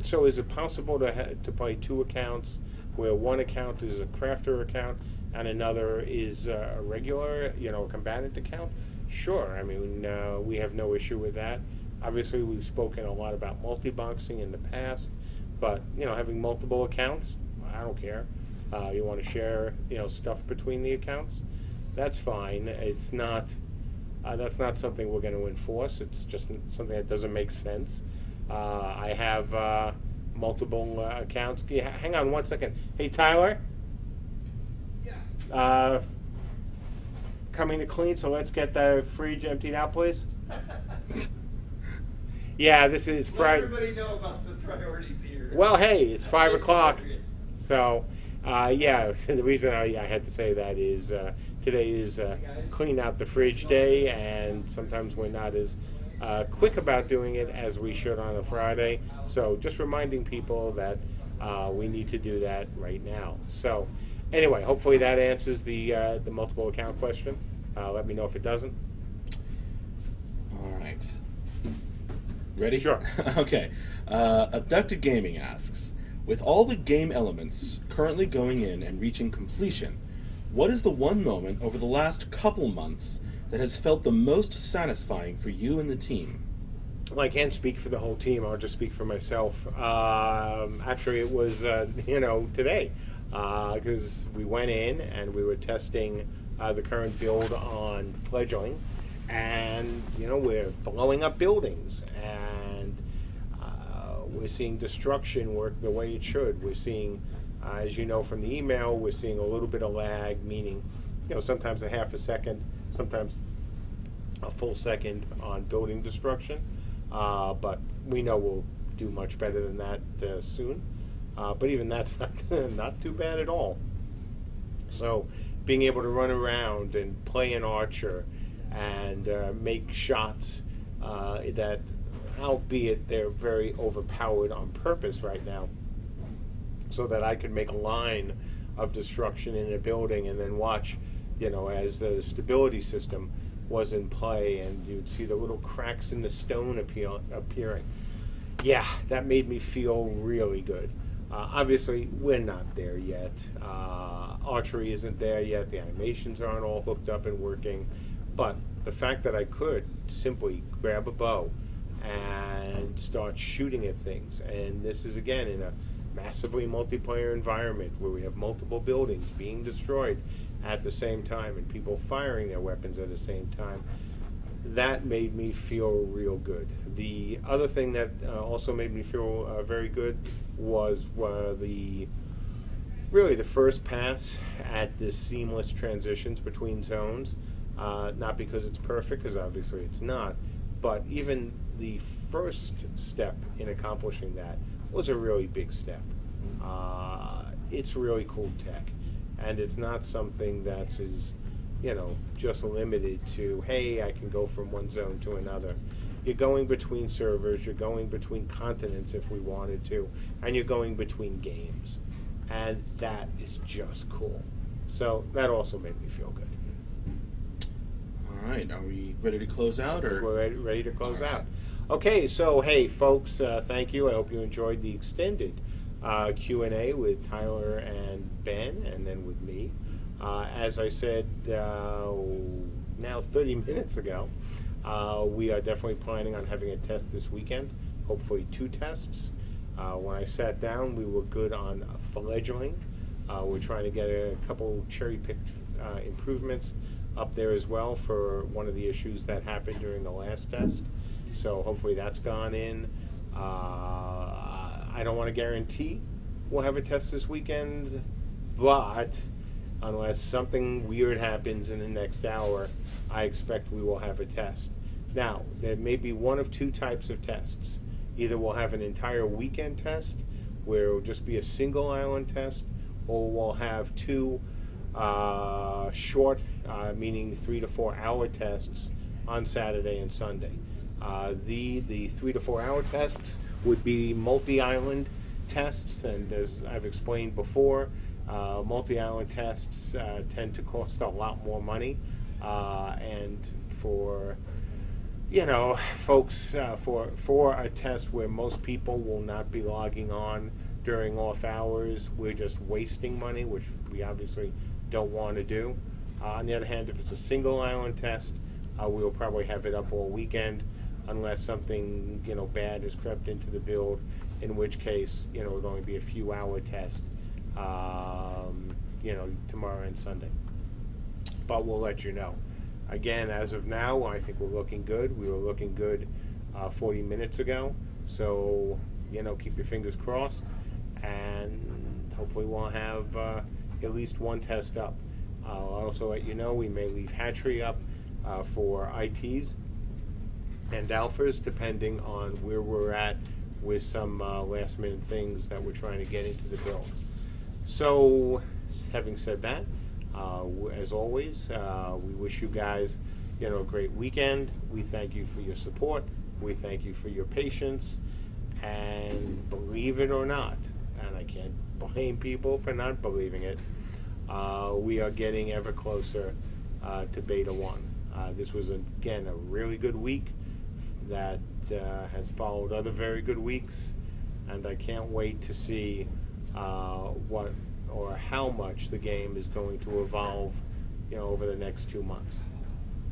So is it possible to play two accounts, where one account is a crafter account and another is a regular, a combatant account? Sure. I mean, we have no issue with that. Obviously, we've spoken a lot about multi-boxing in the past, but having multiple accounts, I don't care. You want to share, stuff between the accounts? That's fine. It's not. That's not something we're going to enforce. It's just something that doesn't make sense. I have multiple accounts. Yeah, hang on one second. Hey, Tyler. Yeah. Coming to clean, so let's get the fridge emptied out, please. Yeah, this is Friday. Let everybody know about the priorities here. Well, hey, it's 5 o'clock. So, the reason I had to say that is today is clean out the fridge day, and sometimes we're not as quick about doing it as we should on a Friday. So just reminding people that we need to do that right now. So anyway, hopefully that answers the multiple account question. Let me know if it doesn't. All right. Ready? Sure. Okay. Abducted Gaming asks, with all the game elements currently going in and reaching completion, what is the one moment over the last couple months that has felt the most satisfying for you and the team? Well, I can't speak for the whole team. I'll just speak for myself. Actually, it was, today. Because we went in and we were testing the current build on Fledgling. And, we're blowing up buildings. And we're seeing destruction work the way it should. We're seeing, as you know from the email, we're seeing a little bit of lag, meaning, sometimes a half a second, sometimes a full second on building destruction. But we know we'll do much better than that soon. But even that's not too bad at all. So being able to run around and play an archer and make shots that, albeit they're very overpowered on purpose right now, so that I could make a line of destruction in a building and then watch, as the stability system was in play, and you'd see the little cracks in the stone appearing. Yeah, that made me feel really good. Obviously, we're not there yet. Archery isn't there yet. The animations aren't all hooked up and working. But the fact that I could simply grab a bow and start shooting at things, and this is, again, in a massively multiplayer environment where we have multiple buildings being destroyed at the same time and people firing their weapons at the same time, that made me feel real good. The other thing that also made me feel very good was the first pass at the seamless transitions between zones. Not because it's perfect, because obviously it's not, but even the first step in accomplishing that was a really big step. It's really cool tech, and it's not something that's just limited to, hey, I can go from one zone to another. You're going between servers, you're going between continents if we wanted to, and you're going between games. And that is just cool. So that also made me feel good. All right, are we ready to close out? Or We're ready to close All out. Okay, so hey, folks, thank you. I hope you enjoyed the extended Q&A with Tyler and Ben, and then with me. As I said now 30 minutes ago, we are definitely planning on having a test this weekend, hopefully 2 tests. When I sat down, we were good on fledgling. We're trying to get a couple cherry-picked improvements up there as well for one of the issues that happened during the last test. So hopefully that's gone in. I don't want to guarantee we'll have a test this weekend, but unless something weird happens in the next hour, I expect we will have a test. Now, there may be one of 2 types of tests. Either we'll have an entire weekend test, where it will just be a single island test, or we'll have 2 short, meaning 3 to 4 hour tests on Saturday and Sunday. The 3 to 4 hour tests would be multi-island tests, and as I've explained before, multi-island tests tend to cost a lot more money, and for folks, for a test where most people will not be logging on during off hours, we're just wasting money, which we obviously don't want to do. On the other hand, if it's a single island test, we will probably have it up all weekend, unless something bad has crept into the build, in which case it would only be a few hour test, tomorrow and Sunday. But we'll let you know. Again, as of now, I think we're looking good. We were looking good 40 minutes ago. So, keep your fingers crossed. And hopefully we'll have at least 1 test up. I'll also let you know we may leave hatchery up for ITs and alphas, depending on where we're at with some last minute things that we're trying to get into the build. So, having said that, as always, we wish you guys, a great weekend. We thank you for your support. We thank you for your patience. And believe it or not, and I can't blame people for not believing it, we are getting ever closer to Beta 1. This was, again, a really good week that has followed other very good weeks, and I can't wait to see what or how much the game is going to evolve, over the next 2 months.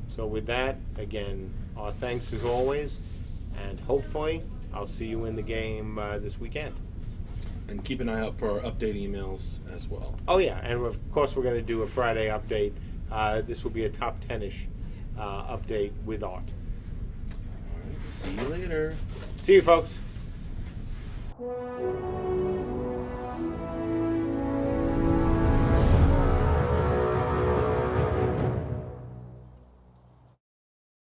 So with that, again, our thanks as always, and hopefully I'll see you in the game this weekend. And keep an eye out for our update emails as well. Oh yeah, and of course we're going to do a Friday update. This will be a top 10-ish update with Art. All right, see you later. See you, folks.